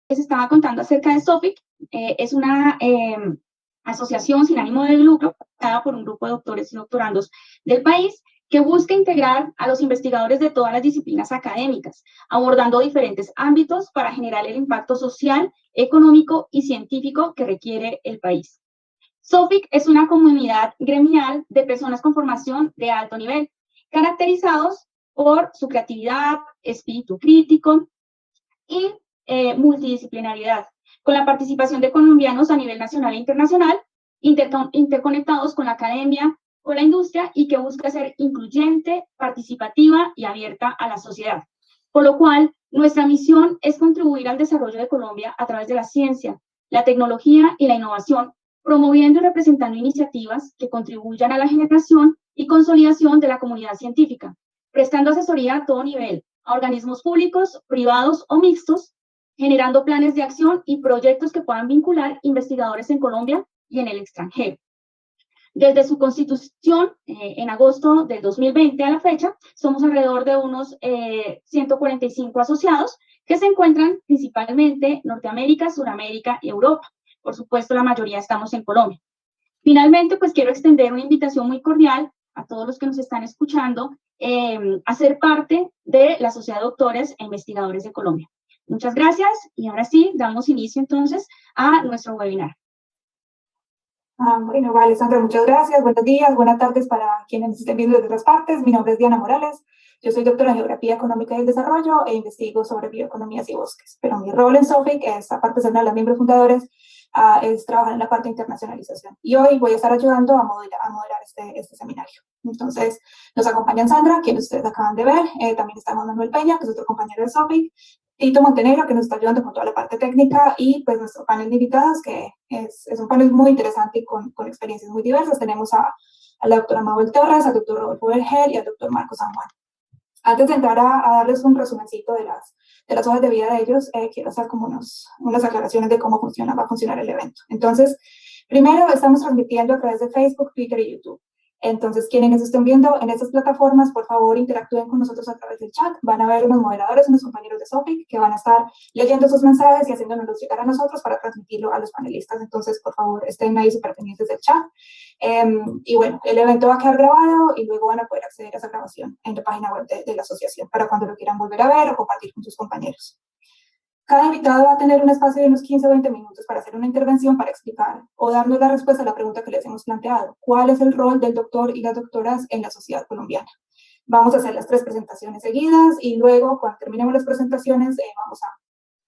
Les estaba contando acerca de SOFIC. Es una asociación sin ánimo de lucro, creada por un grupo de doctores y doctorandos del país, que busca integrar a los investigadores de todas las disciplinas académicas, abordando diferentes ámbitos para generar el impacto social, económico y científico que requiere el país. SOFIC es una comunidad gremial de personas con formación de alto nivel, caracterizados por su creatividad, espíritu crítico y multidisciplinariedad, con la participación de colombianos a nivel nacional e internacional, interconectados con la academia, con la industria y que busca ser incluyente, participativa y abierta a la sociedad. Por lo cual, nuestra misión es contribuir al desarrollo de Colombia a través de la ciencia, la tecnología y la innovación, promoviendo y representando iniciativas que contribuyan a la generación y consolidación de la comunidad científica, prestando asesoría a todo nivel, a organismos públicos, privados o mixtos, generando planes de acción y proyectos que puedan vincular investigadores en Colombia y en el extranjero. Desde su constitución, en agosto del 2020 a la fecha, somos alrededor de unos 145 asociados que se encuentran principalmente en Norteamérica, Suramérica y Europa. Por supuesto, la mayoría estamos en Colombia. Finalmente, pues quiero extender una invitación muy cordial a todos los que nos están escuchando a ser parte de la Sociedad de Doctores e Investigadores de Colombia. Muchas gracias y ahora sí, damos inicio entonces a nuestro webinar. Bueno, vale, Sandra, muchas gracias. Buenos días, buenas tardes para quienes nos estén viendo desde otras partes. Mi nombre es Diana Morales. Yo soy doctora en Geografía Económica y del Desarrollo e investigo sobre bioeconomías y bosques. Pero mi rol en SOFIC es, aparte de ser una de las miembros fundadores, es trabajar en la parte de internacionalización. Y hoy voy a estar ayudando a moderar este seminario. Entonces, nos acompañan Sandra, quien ustedes acaban de ver. También está Juan Manuel Peña, que es otro compañero de SOFIC. Tito Montenegro, que nos está ayudando con toda la parte técnica, y pues nuestro panel de invitadas, que es un panel muy interesante y con experiencias muy diversas. Tenemos a la doctora Mabel Torres, al doctor Rodolfo Vergel y al doctor Marco San Juan. Antes de entrar a darles un resumencito de las hojas de vida de ellos, quiero hacer como unas aclaraciones de cómo va a funcionar el evento. Entonces, primero estamos transmitiendo a través de Facebook, Twitter y YouTube. Entonces, quienes nos estén viendo en estas plataformas, por favor, interactúen con nosotros a través del chat. Van a ver unos moderadores, unos compañeros de SOFIC, que van a estar leyendo esos mensajes y haciéndonos llegar a nosotros para transmitirlo a los panelistas. Entonces, por favor, estén ahí súper pendientes del chat. Y bueno, el evento va a quedar grabado y luego van a poder acceder a esa grabación en la página web de la asociación para cuando lo quieran volver a ver o compartir con sus compañeros. Cada invitado va a tener un espacio de unos 15 o 20 minutos para hacer una intervención, para explicar o darnos la respuesta a la pregunta que les hemos planteado. ¿Cuál es el rol del doctor y las doctoras en la sociedad colombiana? Vamos a hacer las 3 presentaciones seguidas y luego, cuando terminemos las presentaciones, vamos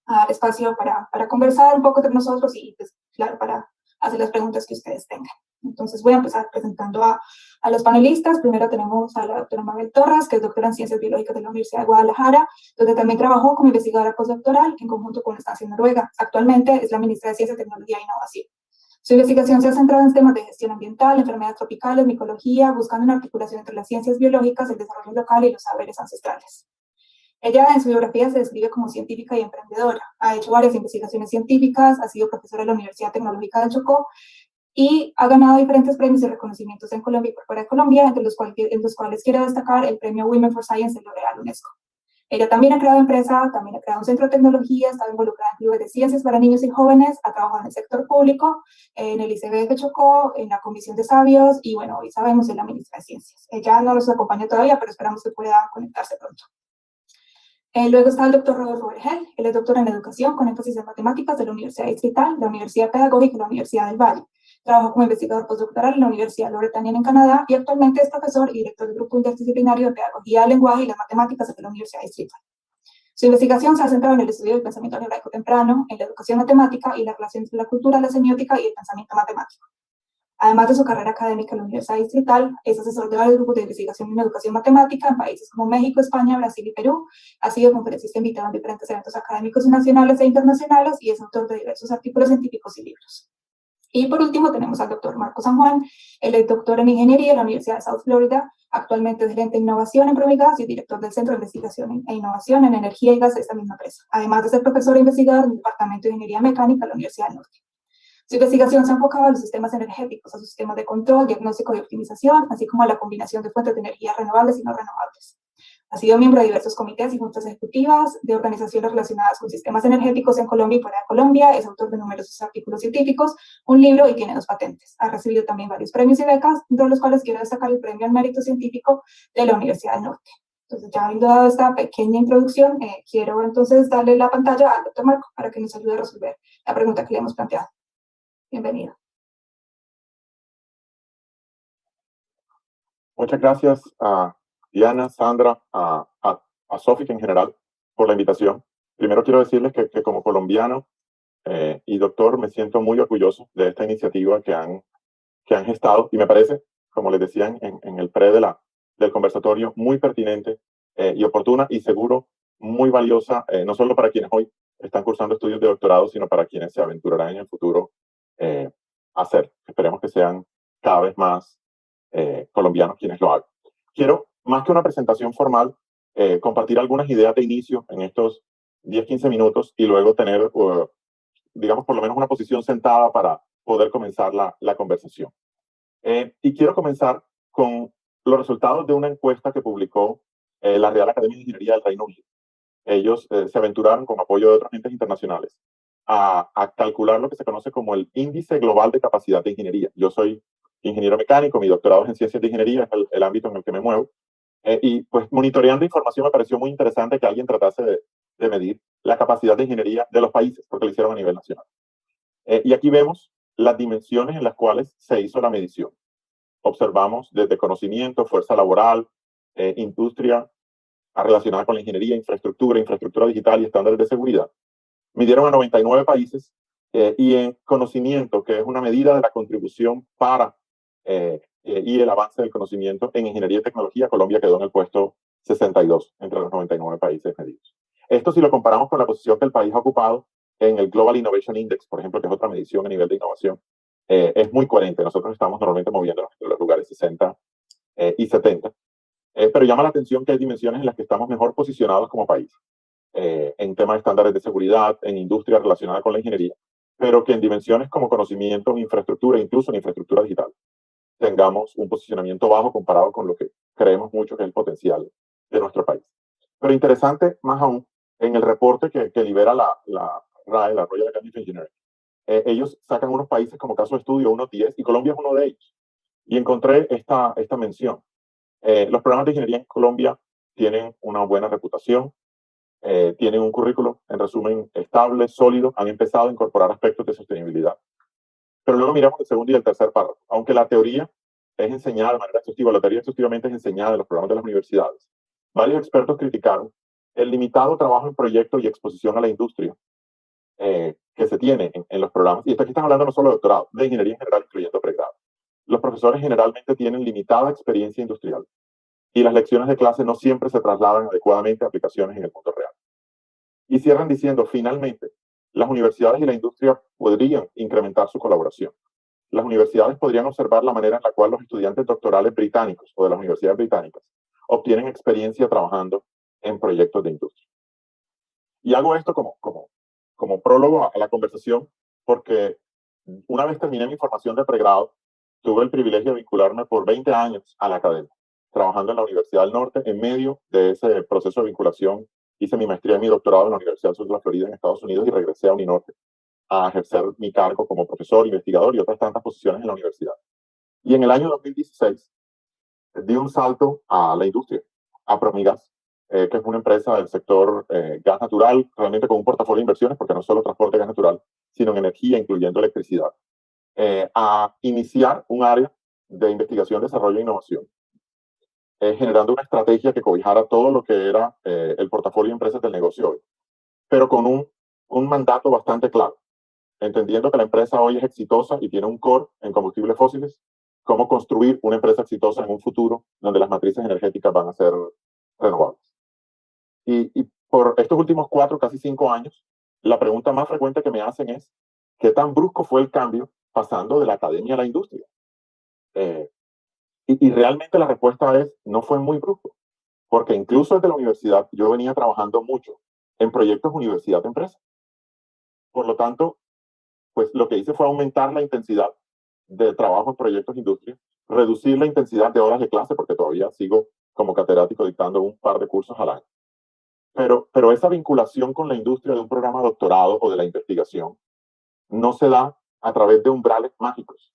a dar espacio para conversar un poco entre nosotros y, pues, claro, para hacer las preguntas que ustedes tengan. Entonces, voy a empezar presentando a los panelistas. Primero tenemos a la doctora Mabel Torres, que es doctora en Ciencias Biológicas de la Universidad de Guadalajara, donde también trabajó como investigadora postdoctoral en conjunto con la estancia en Noruega. Actualmente es la ministra de Ciencia, Tecnología e Innovación. Su investigación se ha centrado en temas de gestión ambiental, enfermedades tropicales, micología, buscando una articulación entre las ciencias biológicas, el desarrollo local y los saberes ancestrales. Ella en su biografía se describe como científica y emprendedora. Ha hecho varias investigaciones científicas, ha sido profesora de la Universidad Tecnológica del Chocó y ha ganado diferentes premios y reconocimientos en Colombia y por fuera de Colombia, entre los cuales quiero destacar el premio Women for Science de L'Oréal UNESCO. Ella también ha creado empresa, también ha creado un centro de tecnología, ha estado involucrada en clubes de ciencias para niños y jóvenes, ha trabajado en el sector público, en el ICB de Chocó, en la Comisión de Sabios y, bueno, hoy sabemos, es la ministra de Ciencias. Ella no nos acompaña todavía, pero esperamos que pueda conectarse pronto. Luego está el doctor Rodolfo Vergel. Él es doctor en educación con énfasis en matemáticas de la Universidad Distrital, la Universidad Pedagógica y la Universidad del Valle. Trabajó como investigador postdoctoral en la Universidad Loretaniana en Canadá y actualmente es profesor y director del grupo interdisciplinario de pedagogía del lenguaje y las matemáticas de la Universidad Distrital. Su investigación se ha centrado en el estudio del pensamiento algebraico temprano, en la educación matemática y la relación entre la cultura, la semiótica y el pensamiento matemático. Además de su carrera académica en la Universidad Distrital, es asesor de varios grupos de investigación en educación matemática en países como México, España, Brasil y Perú. Ha sido conferencista invitado en diferentes eventos académicos nacionales e internacionales y es autor de diversos artículos científicos y libros. Y por último tenemos al doctor Marco San Juan. Él es doctor en Ingeniería en la Universidad de South Florida. Actualmente es gerente de innovación en Promigas y director del Centro de Investigación e Innovación en Energía y Gas de esta misma empresa. Además de ser profesor e investigador del Departamento de Ingeniería Mecánica de la Universidad del Norte. Su investigación se ha enfocado a los sistemas energéticos, a sus sistemas de control, diagnóstico y optimización, así como a la combinación de fuentes de energía renovables y no renovables. Ha sido miembro de diversos comités y juntas ejecutivas de organizaciones relacionadas con sistemas energéticos en Colombia y fuera de Colombia. Es autor de numerosos artículos científicos, un libro y tiene 2 patentes. Ha recibido también varios premios y becas, entre los cuales quiero destacar el Premio al Mérito Científico de la Universidad del Norte. Entonces, ya habiendo dado esta pequeña introducción, quiero entonces darle la pantalla al doctor Marco para que nos ayude a resolver la pregunta que le hemos planteado. Bienvenido. Muchas gracias a Diana, Sandra, a Sofic en general por la invitación. Primero quiero decirles que como colombiano y doctor me siento muy orgulloso de esta iniciativa que han gestado y me parece, como les decía en el pre del conversatorio, muy pertinente y oportuna y seguro muy valiosa, no solo para quienes hoy están cursando estudios de doctorado, sino para quienes se aventurarán en el futuro a hacer. Esperemos que sean cada vez más colombianos quienes lo hagan. Quiero, más que una presentación formal, compartir algunas ideas de inicio en estos 10-15 minutos y luego tener, digamos, por lo menos una posición sentada para poder comenzar la conversación. Y quiero comenzar con los resultados de una encuesta que publicó la Real Academia de Ingeniería del Reino Unido. Ellos se aventuraron, con apoyo de otros entes internacionales, a calcular lo que se conoce como el Índice Global de Capacidad de Ingeniería. Yo soy ingeniero mecánico, mi doctorado es en Ciencias de Ingeniería, es el ámbito en el que me muevo. Y pues monitoreando información me pareció muy interesante que alguien tratase de medir la capacidad de ingeniería de los países, porque lo hicieron a nivel nacional. Y aquí vemos las dimensiones en las cuales se hizo la medición. Observamos desde conocimiento, fuerza laboral, industria relacionada con la ingeniería, infraestructura digital y estándares de seguridad. Midieron a 99 países y en conocimiento, que es una medida de la contribución para y el avance del conocimiento en ingeniería y tecnología, Colombia quedó en el puesto 62 entre los 99 países medidos. Esto si lo comparamos con la posición que el país ha ocupado en el Global Innovation Index, por ejemplo, que es otra medición a nivel de innovación, es muy coherente. Nosotros estamos normalmente moviéndonos entre los lugares 60 y 70, pero llama la atención que hay dimensiones en las que estamos mejor posicionados como país, en temas de estándares de seguridad, en industria relacionada con la ingeniería, pero que en dimensiones como conocimiento, infraestructura, incluso en infraestructura digital, tengamos un posicionamiento bajo comparado con lo que creemos mucho que es el potencial de nuestro país. Pero interesante, más aún, en el reporte que libera la RAE, la Royal Academy of Engineering, ellos sacan unos países como caso de estudio, unos 10, y Colombia es uno de ellos. Y encontré esta mención. Los programas de ingeniería en Colombia tienen una buena reputación, tienen un currículo, en resumen, estable, sólido, han empezado a incorporar aspectos de sostenibilidad. Pero luego miramos el segundo y el tercer párrafo. Aunque la teoría es enseñada de manera exhaustiva, la teoría exhaustivamente es enseñada en los programas de las universidades, varios expertos criticaron el limitado trabajo en proyectos y exposición a la industria que se tiene en los programas. Y aquí están hablando no solo de doctorado, de ingeniería en general, incluyendo pregrado. Los profesores generalmente tienen limitada experiencia industrial y las lecciones de clase no siempre se trasladan adecuadamente a aplicaciones en el mundo real. Y cierran diciendo, finalmente, las universidades y la industria podrían incrementar su colaboración. Las universidades podrían observar la manera en la cual los estudiantes doctorales británicos o de las universidades británicas obtienen experiencia trabajando en proyectos de industria. Y hago esto como prólogo a la conversación porque una vez terminé mi formación de pregrado, tuve el privilegio de vincularme por 20 años a la academia, trabajando en la Universidad del Norte. En medio de ese proceso de vinculación, hice mi maestría y mi doctorado en la Universidad del Sur de la Florida en Estados Unidos y regresé a Uninorte a ejercer mi cargo como profesor, investigador y otras tantas posiciones en la universidad. Y en el año 2016 di un salto a la industria, a Promigas, que es una empresa del sector gas natural, realmente con un portafolio de inversiones, porque no solo transporte gas natural, sino en energía, incluyendo electricidad, a iniciar un área de investigación, desarrollo e innovación, generando una estrategia que cobijara todo lo que era el portafolio de empresas del negocio hoy, pero con un mandato bastante claro, entendiendo que la empresa hoy es exitosa y tiene un core en combustibles fósiles, cómo construir una empresa exitosa en un futuro donde las matrices energéticas van a ser renovables. Y por estos últimos 4, casi 5 años, la pregunta más frecuente que me hacen es, ¿qué tan brusco fue el cambio pasando de la academia a la industria? Y realmente la respuesta es, no fue muy brusco, porque incluso desde la universidad yo venía trabajando mucho en proyectos universidad-empresa. Por lo tanto, pues lo que hice fue aumentar la intensidad de trabajo en proyectos de industria, reducir la intensidad de horas de clase, porque todavía sigo como catedrático dictando un par de cursos al año. Pero esa vinculación con la industria de un programa de doctorado o de la investigación no se da a través de umbrales mágicos,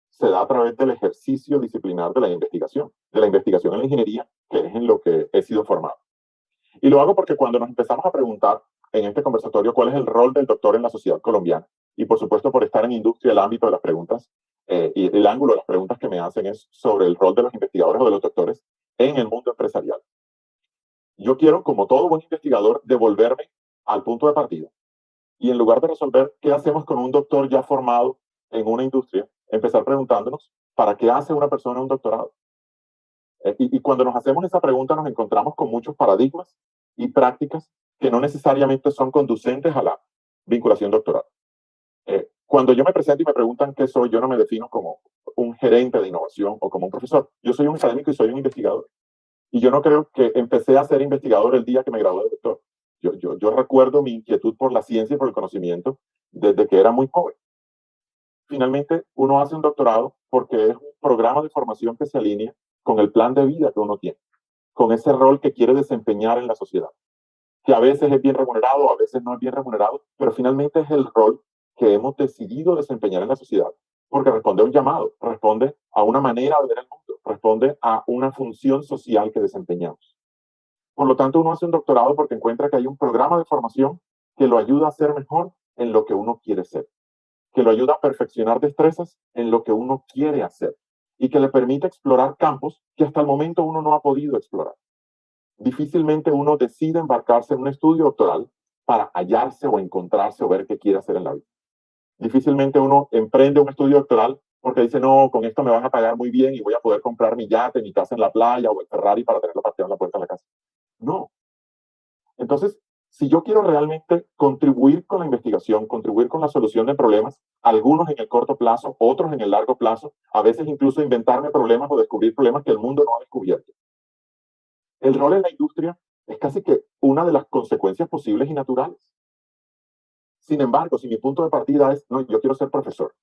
se da a través del ejercicio disciplinar de la investigación en la ingeniería, que es en lo que he sido formado. Y lo hago porque cuando nos empezamos a preguntar en este conversatorio cuál es el rol del doctor en la sociedad colombiana, y por supuesto por estar en industria, el ámbito de las preguntas y el ángulo de las preguntas que me hacen es sobre el rol de los investigadores o de los doctores en el mundo empresarial. Yo quiero, como todo buen investigador, devolverme al punto de partida. Y en lugar de resolver qué hacemos con un doctor ya formado en una industria, empezar preguntándonos, ¿para qué hace una persona un doctorado? Y cuando nos hacemos esa pregunta nos encontramos con muchos paradigmas y prácticas que no necesariamente son conducentes a la vinculación doctoral. Cuando yo me presento y me preguntan qué soy, yo no me defino como un gerente de innovación o como un profesor. Yo soy un académico y soy un investigador. Y yo no creo que empecé a ser investigador el día que me gradué de doctor. Yo recuerdo mi inquietud por la ciencia y por el conocimiento desde que era muy joven. Finalmente, uno hace un doctorado porque es un programa de formación que se alinea con el plan de vida que uno tiene, con ese rol que quiere desempeñar en la sociedad, que a veces es bien remunerado, a veces no es bien remunerado, pero finalmente es el rol que hemos decidido desempeñar en la sociedad, porque responde a un llamado, responde a una manera de ver el mundo, responde a una función social que desempeñamos. Por lo tanto, uno hace un doctorado porque encuentra que hay un programa de formación que lo ayuda a ser mejor en lo que uno quiere ser, que lo ayuda a perfeccionar destrezas en lo que uno quiere hacer y que le permite explorar campos que hasta el momento uno no ha podido explorar. Difícilmente uno decide embarcarse en un estudio doctoral para hallarse o encontrarse o ver qué quiere hacer en la vida. Difícilmente uno emprende un estudio doctoral porque dice, no, con esto me van a pagar muy bien y voy a poder comprar mi yate, mi casa en la playa o el Ferrari para tenerlo parqueado en la puerta de la casa. No. Entonces, si yo quiero realmente contribuir con la investigación, contribuir con la solución de problemas, algunos en el corto plazo, otros en el largo plazo, a veces incluso inventarme problemas o descubrir problemas que el mundo no ha descubierto. El rol en la industria es casi que una de las consecuencias posibles y naturales. Sin embargo, si mi punto de partida es, no, yo quiero ser profesor,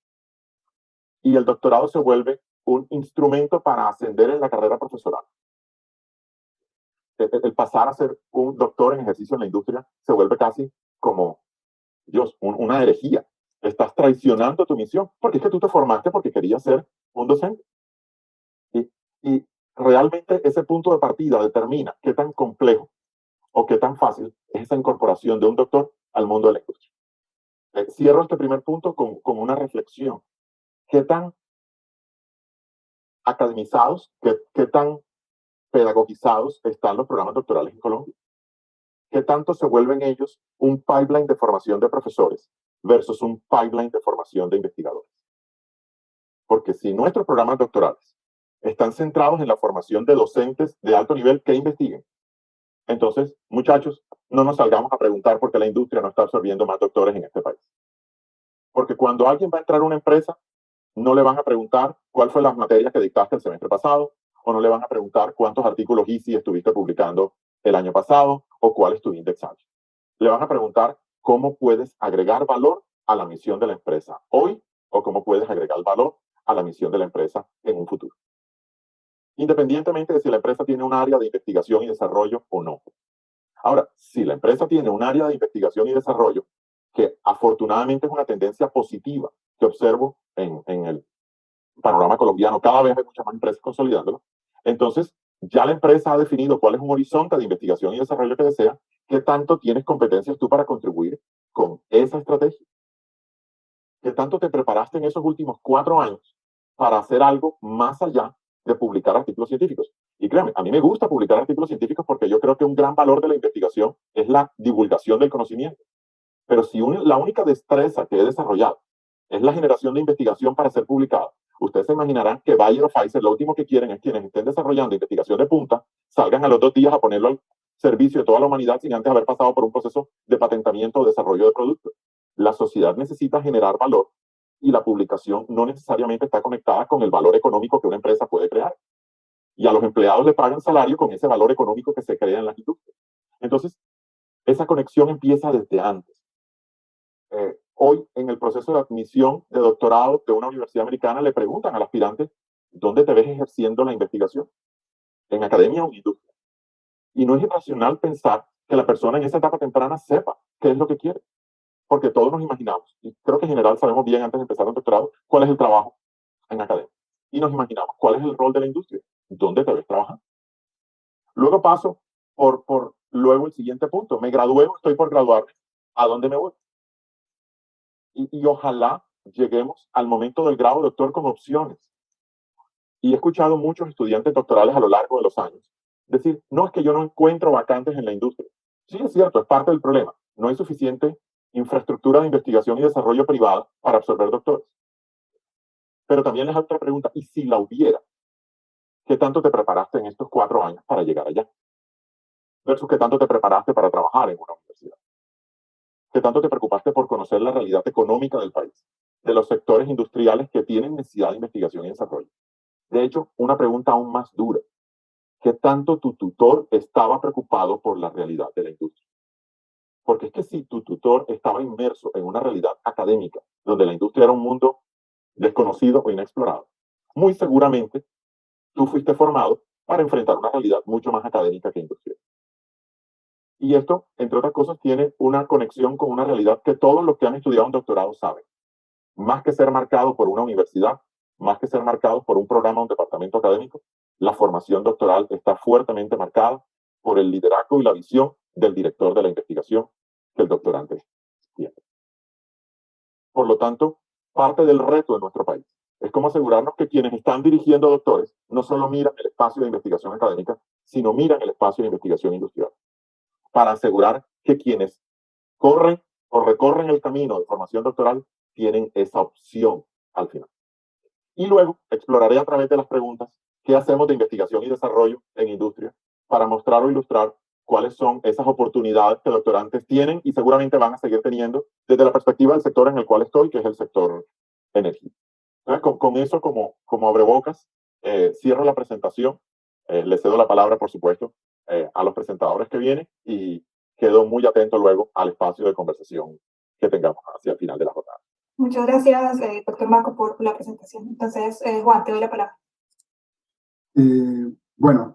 y el doctorado se vuelve un instrumento para ascender en la carrera profesoral, el pasar a ser un doctor en ejercicio en la industria se vuelve casi como, Dios, una herejía. Estás traicionando tu misión, porque es que tú te formaste porque querías ser un docente. Y realmente ese punto de partida determina qué tan complejo o qué tan fácil es esa incorporación de un doctor al mundo de la industria. Cierro este primer punto con una reflexión. ¿Qué tan academizados, qué tan pedagogizados están los programas doctorales en Colombia? ¿Qué tanto se vuelven ellos un pipeline de formación de profesores versus un pipeline de formación de investigadores? Porque si nuestros programas doctorales están centrados en la formación de docentes de alto nivel que investiguen, entonces, muchachos, no nos salgamos a preguntar por qué la industria no está absorbiendo más doctores en este país. Porque cuando alguien va a entrar a una empresa, no le van a preguntar cuál fue la materia que dictaste el semestre pasado, o no le van a preguntar cuántos artículos ICI estuviste publicando el año pasado, o cuál es tu indexaje. Le van a preguntar cómo puedes agregar valor a la misión de la empresa hoy, o cómo puedes agregar valor a la misión de la empresa en un futuro. Independientemente de si la empresa tiene un área de investigación y desarrollo o no. Ahora, si la empresa tiene un área de investigación y desarrollo, que afortunadamente es una tendencia positiva que observo en el panorama colombiano, cada vez hay muchas más empresas consolidándolo, entonces ya la empresa ha definido cuál es un horizonte de investigación y desarrollo que desea, qué tanto tienes competencias tú para contribuir con esa estrategia, qué tanto te preparaste en esos últimos 4 años para hacer algo más allá de publicar artículos científicos. Y créanme, a mí me gusta publicar artículos científicos porque yo creo que un gran valor de la investigación es la divulgación del conocimiento. Pero si la única destreza que he desarrollado es la generación de investigación para ser publicada, ustedes se imaginarán que Bayer o Pfizer lo último que quieren es quienes estén desarrollando investigación de punta salgan a los 2 días a ponerlo al servicio de toda la humanidad sin antes haber pasado por un proceso de patentamiento o desarrollo de productos. La sociedad necesita generar valor y la publicación no necesariamente está conectada con el valor económico que una empresa puede crear. Y a los empleados le pagan salario con ese valor económico que se crea en las industrias. Entonces, esa conexión empieza desde antes. Hoy, en el proceso de admisión de doctorado de una universidad americana, le preguntan al aspirante, ¿dónde te ves ejerciendo la investigación? ¿En academia o en industria? Y no es irracional pensar que la persona en esa etapa temprana sepa qué es lo que quiere, porque todos nos imaginamos, y creo que en general sabemos bien antes de empezar un doctorado, cuál es el trabajo en academia. Y nos imaginamos cuál es el rol de la industria, dónde te ves trabajando. Luego paso por luego el siguiente punto. Me gradué o estoy por graduarme. ¿A dónde me voy? Y ojalá lleguemos al momento del grado doctor con opciones. Y he escuchado muchos estudiantes doctorales a lo largo de los años decir, no, es que yo no encuentro vacantes en la industria. Sí, es cierto, es parte del problema. No hay suficiente infraestructura de investigación y desarrollo privada para absorber doctores. Pero también les hago otra pregunta, ¿y si la hubiera? ¿Qué tanto te preparaste en estos 4 años para llegar allá? Versus qué tanto te preparaste para trabajar en una universidad. ¿Qué tanto te preocupaste por conocer la realidad económica del país, de los sectores industriales que tienen necesidad de investigación y desarrollo? De hecho, una pregunta aún más dura. ¿Qué tanto tu tutor estaba preocupado por la realidad de la industria? Porque es que si tu tutor estaba inmerso en una realidad académica, donde la industria era un mundo desconocido o inexplorado, muy seguramente tú fuiste formado para enfrentar una realidad mucho más académica que industrial. Y esto, entre otras cosas, tiene una conexión con una realidad que todos los que han estudiado un doctorado saben. Más que ser marcado por una universidad, más que ser marcado por un programa o un departamento académico, la formación doctoral está fuertemente marcada por el liderazgo y la visión del director de la investigación que el doctorante tiene. Por lo tanto, parte del reto de nuestro país es cómo asegurarnos que quienes están dirigiendo doctores no solo miran el espacio de investigación académica, sino miran el espacio de investigación industrial, para asegurar que quienes corren o recorren el camino de formación doctoral tienen esa opción al final. Y luego exploraré a través de las preguntas qué hacemos de investigación y desarrollo en industria para mostrar o ilustrar cuáles son esas oportunidades que doctorantes tienen y seguramente van a seguir teniendo desde la perspectiva del sector en el cual estoy, que es el sector energía. Entonces, con eso como abrebocas, cierro la presentación. Le cedo la palabra, por supuesto, a los presentadores que vienen y quedo muy atento luego al espacio de conversación que tengamos hacia el final de la jornada. Muchas gracias, doctor Marco, por la presentación. Entonces, Juan, te doy la palabra.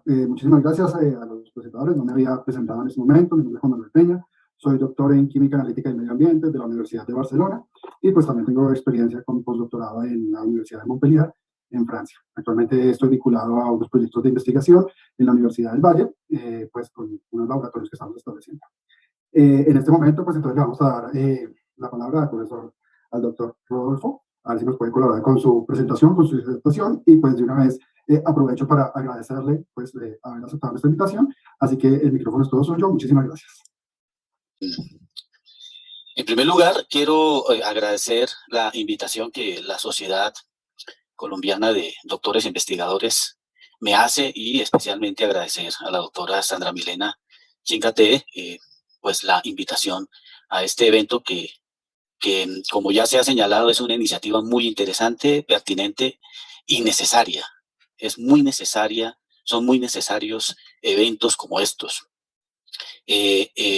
Muchísimas gracias a los presentadores. No me había presentado en este momento. Mi nombre es Juan Manuel Peña. Soy doctor en Química Analítica y Medio Ambiente de la Universidad de Barcelona y pues también tengo experiencia con postdoctorado en la Universidad de Montpellier, en Francia. Actualmente estoy vinculado a unos proyectos de investigación en la Universidad del Valle, pues con unos laboratorios que estamos estableciendo. En este momento, pues entonces le vamos a dar la palabra al doctor Rodolfo, a ver si nos puede colaborar con su presentación, con su disertación, y pues de una vez aprovecho para agradecerle pues haber aceptado nuestra invitación, así que el micrófono es todo suyo. Muchísimas gracias. En primer lugar, quiero agradecer la invitación que la Sociedad Colombiana de Doctores e Investigadores me hace y especialmente agradecer a la doctora Sandra Milena Chingate pues la invitación a este evento que como ya se ha señalado es una iniciativa muy interesante, pertinente y necesaria. Es muy necesaria, son muy necesarios eventos como estos.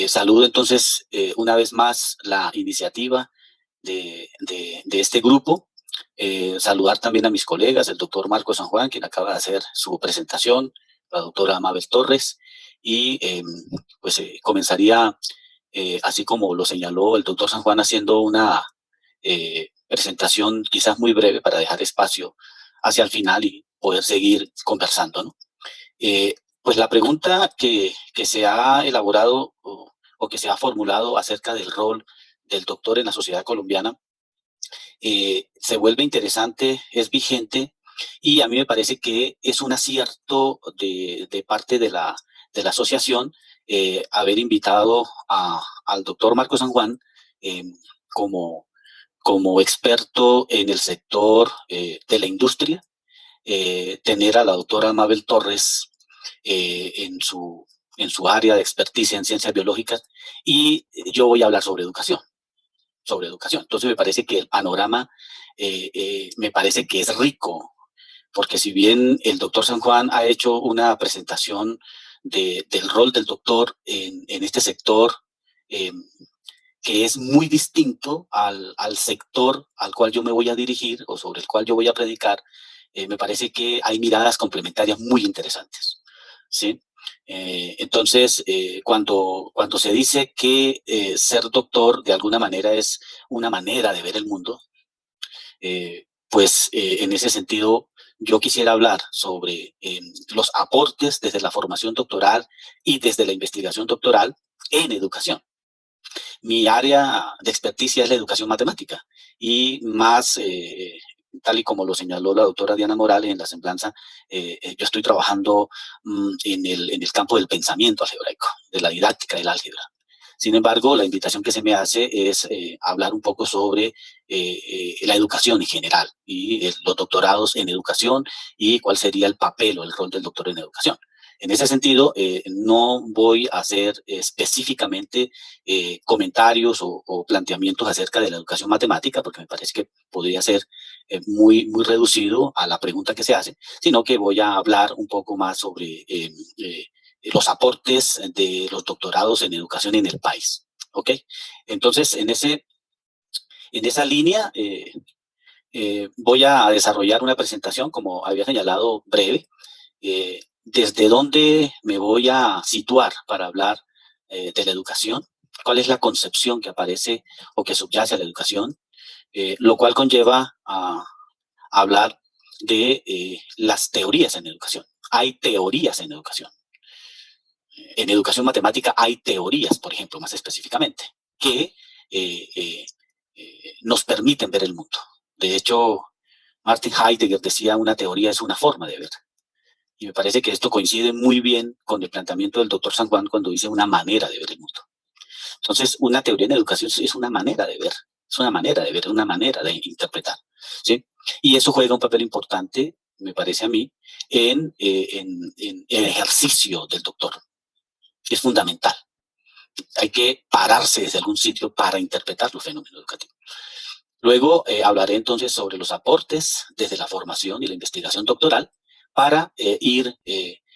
Saludo entonces una vez más la iniciativa de este grupo. Saludar también a mis colegas, el doctor Marco San Juan, quien acaba de hacer su presentación, la doctora Mabel Torres, y comenzaría, así como lo señaló el doctor San Juan, haciendo una presentación quizás muy breve para dejar espacio hacia el final y poder seguir conversando, ¿no? Pues la pregunta que se ha elaborado o que se ha formulado acerca del rol del doctor en la sociedad colombiana se vuelve interesante, es vigente, y a mí me parece que es un acierto de parte de la asociación haber invitado al doctor Marco San Juan como experto en el sector de la industria, tener a la doctora Mabel Torres en su área de experticia en ciencias biológicas, y yo voy a hablar sobre educación. Entonces me parece que el panorama me parece que es rico, porque si bien el doctor San Juan ha hecho una presentación del rol del doctor en este sector que es muy distinto al sector al cual yo me voy a dirigir o sobre el cual yo voy a predicar, me parece que hay miradas complementarias muy interesantes, ¿sí? Entonces, cuando se dice que ser doctor de alguna manera es una manera de ver el mundo, pues en ese sentido yo quisiera hablar sobre los aportes desde la formación doctoral y desde la investigación doctoral en educación. Mi área de experticia es la educación matemática y más, tal y como lo señaló la doctora Diana Morales en la semblanza, yo estoy trabajando en el campo del pensamiento algebraico, de la didáctica del álgebra. Sin embargo, la invitación que se me hace es hablar un poco sobre la educación en general y los doctorados en educación y cuál sería el papel o el rol del doctor en educación. En ese sentido, no voy a hacer específicamente comentarios o planteamientos acerca de la educación matemática, porque me parece que podría ser muy reducido a la pregunta que se hace, sino que voy a hablar un poco más sobre los aportes de los doctorados en educación en el país. ¿Ok? Entonces, en esa línea voy a desarrollar una presentación, como había señalado, breve, desde dónde me voy a situar para hablar de la educación, cuál es la concepción que aparece o que subyace a la educación, lo cual conlleva a hablar de las teorías en educación. Hay teorías en educación. En educación matemática hay teorías, por ejemplo, más específicamente, que nos permiten ver el mundo. De hecho, Martin Heidegger decía, una teoría es una forma de ver. Y me parece que esto coincide muy bien con el planteamiento del doctor San Juan cuando dice una manera de ver el mundo. Entonces, una teoría en educación es una manera de ver, es una manera de ver, una manera de interpretar, ¿sí? Y eso juega un papel importante, me parece a mí, en el ejercicio del doctor. Es fundamental. Hay que pararse desde algún sitio para interpretar los fenómenos educativos. Luego hablaré entonces sobre los aportes desde la formación y la investigación doctoral para ir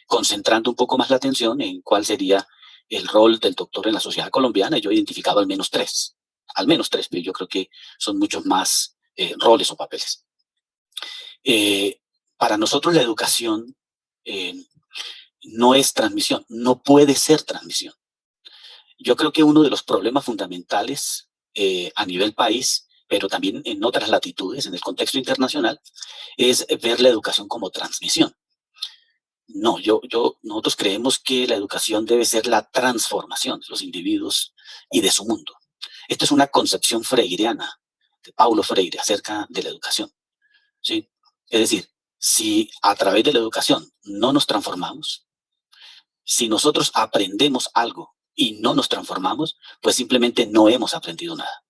concentrando un poco más la atención en cuál sería el rol del doctor en la sociedad colombiana. Yo he identificado al menos tres, pero yo creo que son muchos más roles o papeles. Para nosotros la educación no es transmisión, no puede ser transmisión. Yo creo que uno de los problemas fundamentales a nivel país, pero también en otras latitudes, en el contexto internacional, es ver la educación como transmisión. No, nosotros creemos que la educación debe ser la transformación de los individuos y de su mundo. Esta es una concepción freireana de Paulo Freire acerca de la educación, ¿sí? Es decir, si a través de la educación no nos transformamos, si nosotros aprendemos algo y no nos transformamos, pues simplemente no hemos aprendido nada.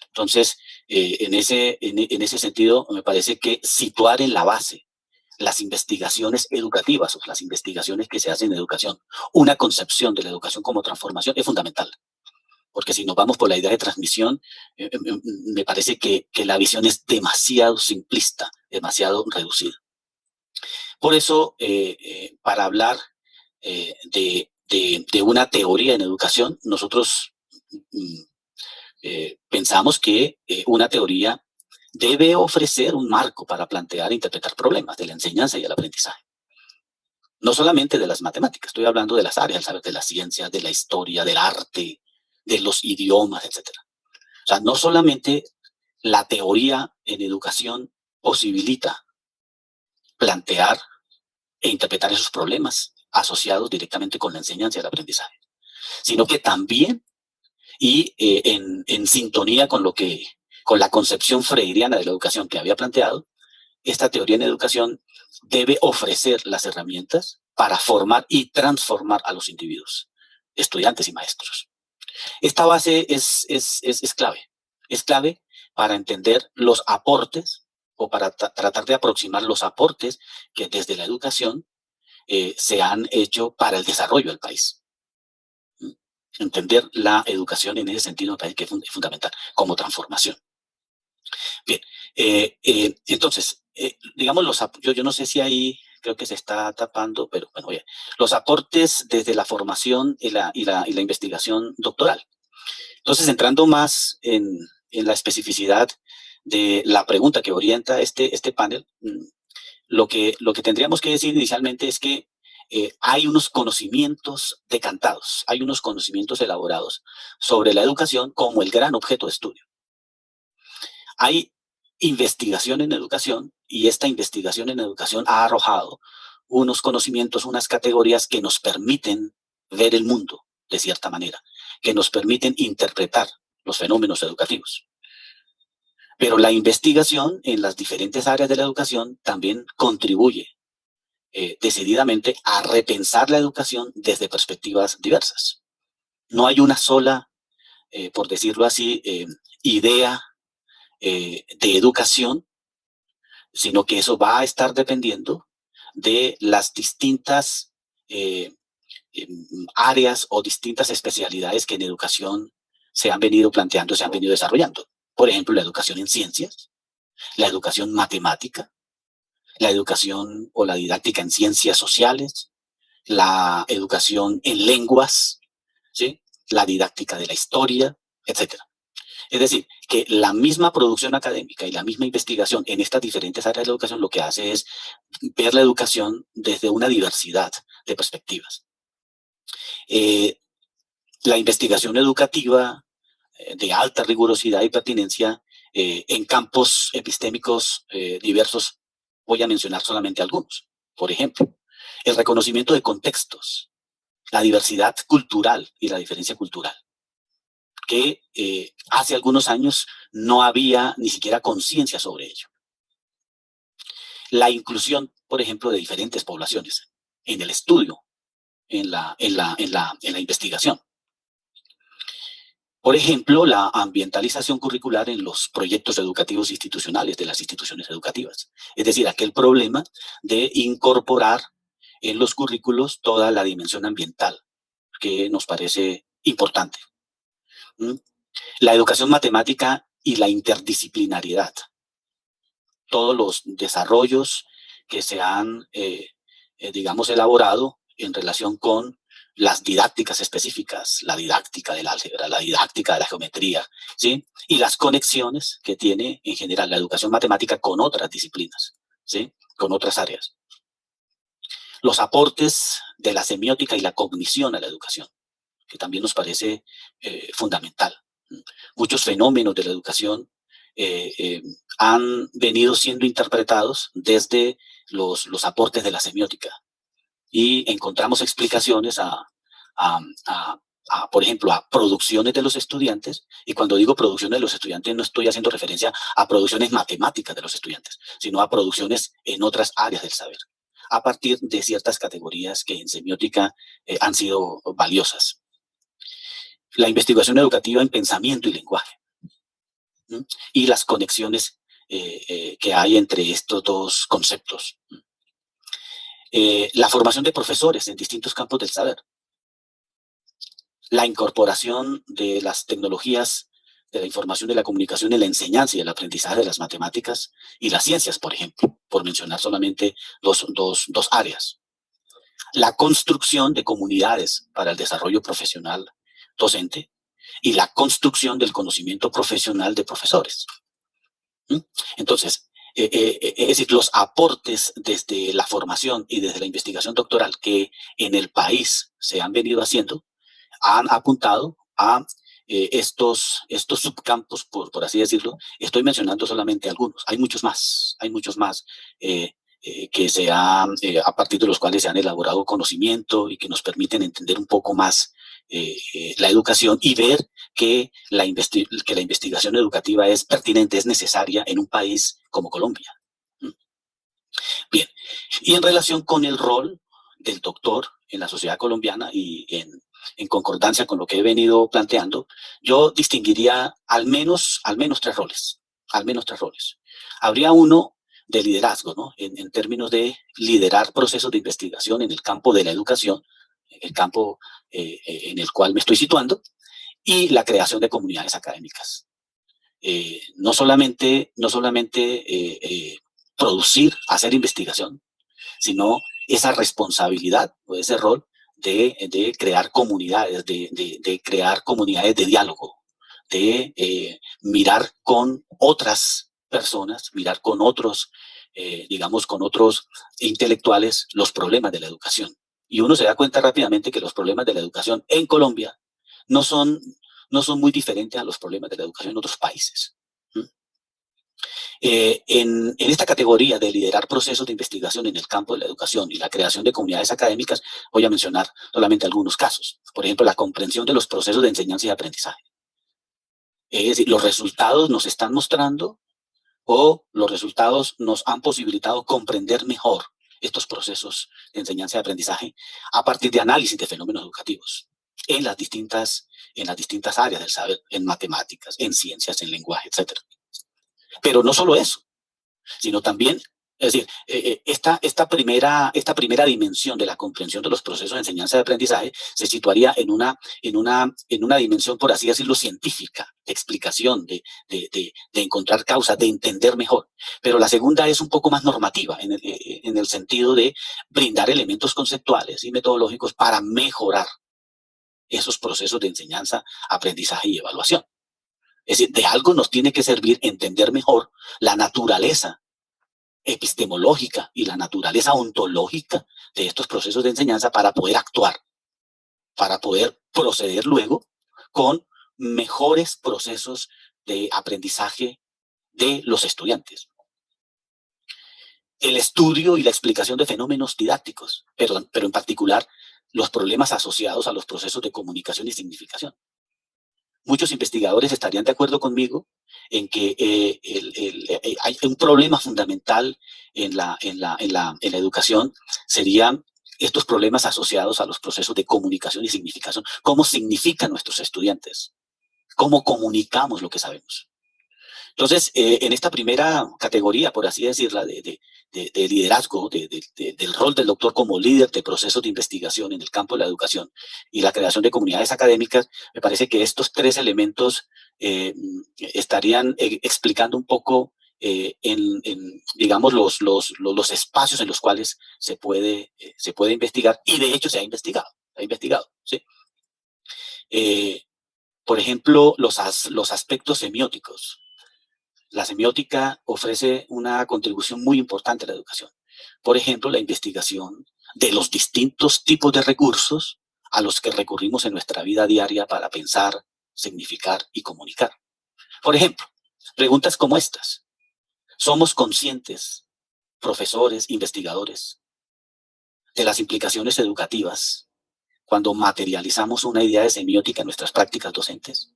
Entonces, en ese sentido, me parece que situar en la base las investigaciones educativas o las investigaciones que se hacen en educación, una concepción de la educación como transformación es fundamental. Porque si nos vamos por la idea de transmisión, me parece que la visión es demasiado simplista, demasiado reducida. Por eso, para hablar de una teoría en educación, nosotros pensamos que una teoría debe ofrecer un marco para plantear e interpretar problemas de la enseñanza y el aprendizaje. No solamente de las matemáticas, estoy hablando de las áreas, ¿sabes? De la ciencia, de la historia, del arte, de los idiomas, etc. O sea, no solamente la teoría en educación posibilita plantear e interpretar esos problemas asociados directamente con la enseñanza y el aprendizaje, sino que también, y en sintonía con la concepción freiriana de la educación que había planteado, esta teoría en educación debe ofrecer las herramientas para formar y transformar a los individuos, estudiantes y maestros. Esta base es clave. Es clave para entender los aportes o para tratar de aproximar los aportes que desde la educación se han hecho para el desarrollo del país. Entender la educación en ese sentido me parece que es fundamental, como transformación. Bien, entonces, digamos, yo no sé si ahí creo que se está tapando, pero bueno, bien. Los aportes desde la formación y la investigación doctoral. Entonces, entrando más en la especificidad de la pregunta que orienta este panel, lo que tendríamos que decir inicialmente es que hay unos conocimientos decantados, hay unos conocimientos elaborados sobre la educación como el gran objeto de estudio. Hay investigación en educación y esta investigación en educación ha arrojado unos conocimientos, unas categorías que nos permiten ver el mundo de cierta manera, que nos permiten interpretar los fenómenos educativos. Pero la investigación en las diferentes áreas de la educación también contribuye decididamente a repensar la educación desde perspectivas diversas. No hay una sola, por decirlo así, idea de educación, sino que eso va a estar dependiendo de las distintas áreas o distintas especialidades que en educación se han venido planteando, se han venido desarrollando. Por ejemplo, la educación en ciencias, la educación matemática, la educación o la didáctica en ciencias sociales, la educación en lenguas, ¿sí? La didáctica de la historia, etc. Es decir, que la misma producción académica y la misma investigación en estas diferentes áreas de la educación lo que hace es ver la educación desde una diversidad de perspectivas. La investigación educativa de alta rigurosidad y pertinencia en campos epistémicos diversos, voy a mencionar solamente algunos. Por ejemplo, el reconocimiento de contextos, la diversidad cultural y la diferencia cultural, que hace algunos años no había ni siquiera conciencia sobre ello. La inclusión, por ejemplo, de diferentes poblaciones en el estudio, en la investigación. Por ejemplo, la ambientalización curricular en los proyectos educativos institucionales de las instituciones educativas. Es decir, aquel problema de incorporar en los currículos toda la dimensión ambiental, que nos parece importante. La educación matemática y la interdisciplinariedad. Todos los desarrollos que se han, digamos, elaborado en relación con las didácticas específicas, la didáctica del álgebra, la didáctica de la geometría, ¿sí? Y las conexiones que tiene en general la educación matemática con otras disciplinas, ¿sí? Con otras áreas. Los aportes de la semiótica y la cognición a la educación, que también nos parece fundamental. Muchos fenómenos de la educación han venido siendo interpretados desde los aportes de la semiótica. Y encontramos explicaciones por ejemplo, a producciones de los estudiantes. Y cuando digo producciones de los estudiantes, no estoy haciendo referencia a producciones matemáticas de los estudiantes, sino a producciones en otras áreas del saber, a partir de ciertas categorías que en semiótica han sido valiosas. La investigación educativa en pensamiento y lenguaje, ¿sí? Y las conexiones que hay entre estos dos conceptos. La formación de profesores en distintos campos del saber. La incorporación de las tecnologías de la información y la comunicación en la enseñanza y el aprendizaje de las matemáticas y las ciencias, por ejemplo, por mencionar solamente dos áreas. La construcción de comunidades para el desarrollo profesional docente y la construcción del conocimiento profesional de profesores. Entonces, es decir, los aportes desde la formación y desde la investigación doctoral que en el país se han venido haciendo han apuntado a estos subcampos, por así decirlo. Estoy mencionando solamente algunos. Hay muchos más que se han, a partir de los cuales se han elaborado conocimiento y que nos permiten entender un poco más la educación y ver que la investigación educativa es pertinente, es necesaria en un país como Colombia. Bien, y en relación con el rol del doctor en la sociedad colombiana y en concordancia con lo que he venido planteando, yo distinguiría al menos tres roles. Habría uno de liderazgo, ¿no? En términos de liderar procesos de investigación en el campo de la educación, el campo en el cual me estoy situando, y la creación de comunidades académicas. No solamente producir, hacer investigación, sino esa responsabilidad o ese rol de crear comunidades, de crear comunidades de diálogo, mirar con otras personas, mirar con otros, digamos, con otros intelectuales los problemas de la educación. Y uno se da cuenta rápidamente que los problemas de la educación en Colombia no son muy diferentes a los problemas de la educación en otros países. En esta categoría de liderar procesos de investigación en el campo de la educación y la creación de comunidades académicas, voy a mencionar solamente algunos casos. Por ejemplo, la comprensión de los procesos de enseñanza y aprendizaje. Es decir, los resultados nos están mostrando o los resultados nos han posibilitado comprender mejor estos procesos de enseñanza y aprendizaje a partir de análisis de fenómenos educativos en las distintas áreas del saber, en matemáticas, en ciencias, en lenguaje, etc. Pero no solo eso, sino también, es decir, esta primera dimensión de la comprensión de los procesos de enseñanza y aprendizaje se situaría en una dimensión, por así decirlo, científica, de explicación, de encontrar causas, de entender mejor. Pero la segunda es un poco más normativa, en el sentido de brindar elementos conceptuales y metodológicos para mejorar esos procesos de enseñanza, aprendizaje y evaluación. Es decir, de algo nos tiene que servir entender mejor la naturaleza epistemológica y la naturaleza ontológica de estos procesos de enseñanza para poder actuar, para poder proceder luego con mejores procesos de aprendizaje de los estudiantes. El estudio y la explicación de fenómenos didácticos, pero en particular los problemas asociados a los procesos de comunicación y significación. Muchos investigadores estarían de acuerdo conmigo en que hay un problema fundamental en la educación, serían estos problemas asociados a los procesos de comunicación y significación. ¿Cómo significan nuestros estudiantes? ¿Cómo comunicamos lo que sabemos? Entonces, en esta primera categoría, por así decirla, de liderazgo, del rol del doctor como líder de procesos de investigación en el campo de la educación y la creación de comunidades académicas, me parece que estos tres elementos estarían explicando un poco, digamos, los espacios en los cuales se puede investigar, y de hecho se ha investigado, ¿sí? Por ejemplo, los aspectos semióticos. La semiótica ofrece una contribución muy importante a la educación. Por ejemplo, la investigación de los distintos tipos de recursos a los que recurrimos en nuestra vida diaria para pensar, significar y comunicar. Por ejemplo, preguntas como estas. ¿Somos conscientes, profesores, investigadores, de las implicaciones educativas cuando materializamos una idea de semiótica en nuestras prácticas docentes?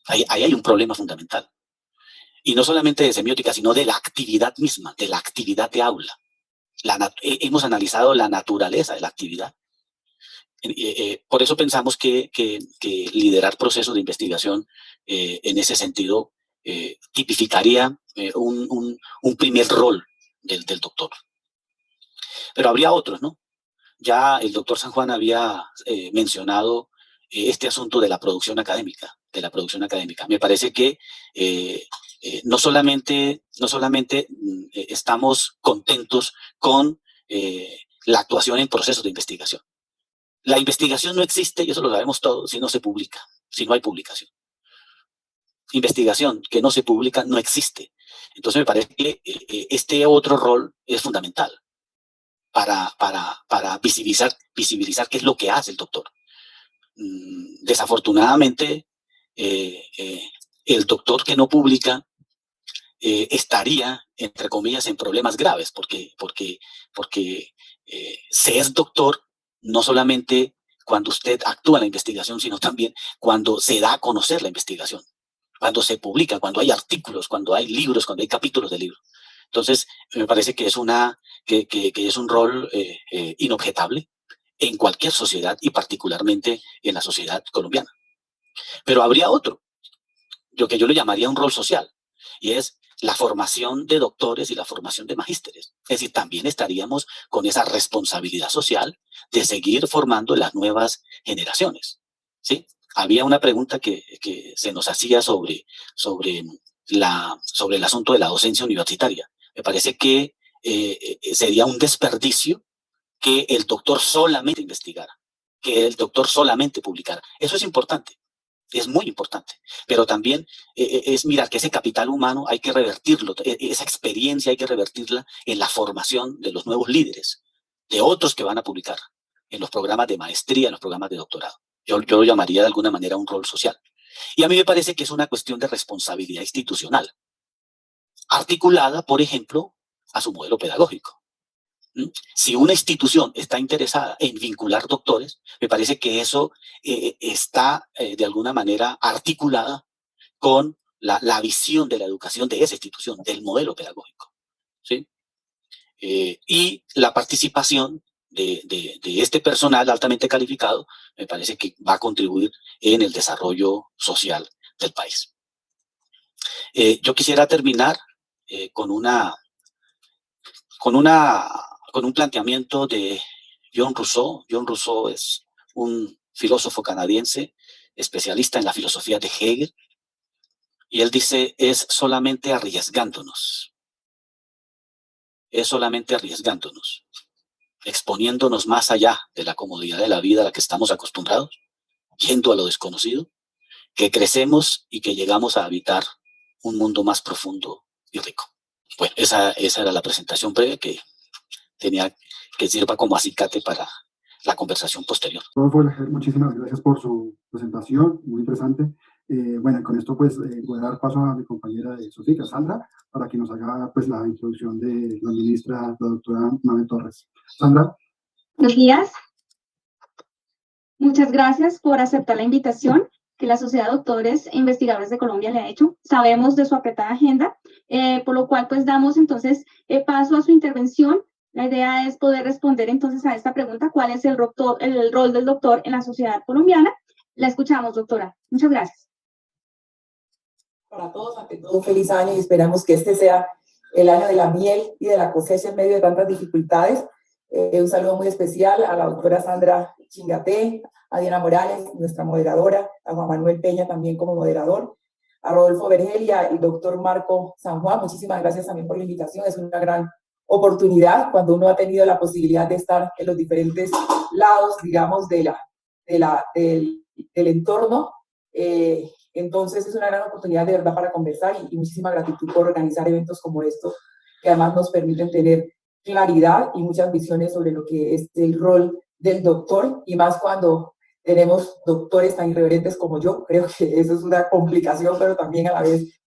Ahí hay un problema fundamental. Y no solamente de semiótica, sino de la actividad misma, de la actividad de aula. Hemos analizado la naturaleza de la actividad. Por eso pensamos que liderar procesos de investigación en ese sentido tipificaría un primer rol del doctor. Pero habría otros, ¿no? Ya el doctor San Juan había mencionado este asunto de la producción académica, Me parece que no solamente estamos contentos con la actuación en procesos de investigación. La investigación no existe, y eso lo sabemos todos, si no se publica, si no hay publicación. Investigación que no se publica no existe. Entonces me parece que este otro rol es fundamental para visibilizar qué es lo que hace el doctor. Desafortunadamente, el doctor que no publica estaría, entre comillas, en problemas graves, porque se es doctor no solamente cuando usted actúa en la investigación, sino también cuando se da a conocer la investigación, cuando se publica, cuando hay artículos, cuando hay libros, cuando hay capítulos de libros. Entonces, me parece que es un rol inobjetable en cualquier sociedad y particularmente en la sociedad colombiana. Pero habría otro, lo que yo le llamaría un rol social, y es la formación de doctores y la formación de magísteres. Es decir, también estaríamos con esa responsabilidad social de seguir formando las nuevas generaciones, ¿sí? Había una pregunta que se nos hacía sobre el asunto de la docencia universitaria. Me parece que sería un desperdicio que el doctor solamente investigara, que el doctor solamente publicara. Eso es importante. es muy importante, pero también es mirar que ese capital humano hay que revertirlo, esa experiencia hay que revertirla en la formación de los nuevos líderes, de otros que van a publicar en los programas de maestría, en los programas de doctorado. Yo lo llamaría de alguna manera un rol social. Y a mí me parece que es una cuestión de responsabilidad institucional, articulada, por ejemplo, a su modelo pedagógico. Si una institución está interesada en vincular doctores, me parece que eso está de alguna manera articulada con la visión de la educación de esa institución, del modelo pedagógico, ¿sí? Y la participación de este personal altamente calificado me parece que va a contribuir en el desarrollo social del país. Yo quisiera terminar con un planteamiento de John Rousseau. John Rousseau es un filósofo canadiense, especialista en la filosofía de Hegel, y él dice, es solamente arriesgándonos, exponiéndonos más allá de la comodidad de la vida a la que estamos acostumbrados, yendo a lo desconocido, que crecemos y que llegamos a habitar un mundo más profundo y rico. Bueno, esa era la presentación breve que tenía que sirva como acicate para la conversación posterior. Muchísimas gracias por su presentación, muy interesante. Bueno, con esto pues voy a dar paso a mi compañera de Sofica, Sandra, para que nos haga pues la introducción de la ministra, la doctora Mabel Torres. Sandra. Buenos días. Muchas gracias por aceptar la invitación que la Sociedad de Doctores e Investigadores de Colombia le ha hecho. Sabemos de su apretada agenda, por lo cual pues damos entonces paso a su intervención. La idea es poder responder entonces a esta pregunta, ¿cuál es el rol del doctor en la sociedad colombiana? La escuchamos, doctora. Muchas gracias. Para todos, ante todo, un feliz año y esperamos que este sea el año de la miel y de la cosecha en medio de tantas dificultades. Un saludo muy especial a la doctora Sandra Chingaté, a Diana Morales, nuestra moderadora, a Juan Manuel Peña también como moderador, a Rodolfo Vergel y al doctor Marco San Juan. Muchísimas gracias también por la invitación. Es una gran oportunidad cuando uno ha tenido la posibilidad de estar en los diferentes lados, digamos, del entorno. Entonces es una gran oportunidad de verdad para conversar y muchísima gratitud por organizar eventos como estos, que además nos permiten tener claridad y muchas visiones sobre lo que es el rol del doctor, y más cuando tenemos doctores tan irreverentes como yo. Creo que eso es una complicación, pero también a la vez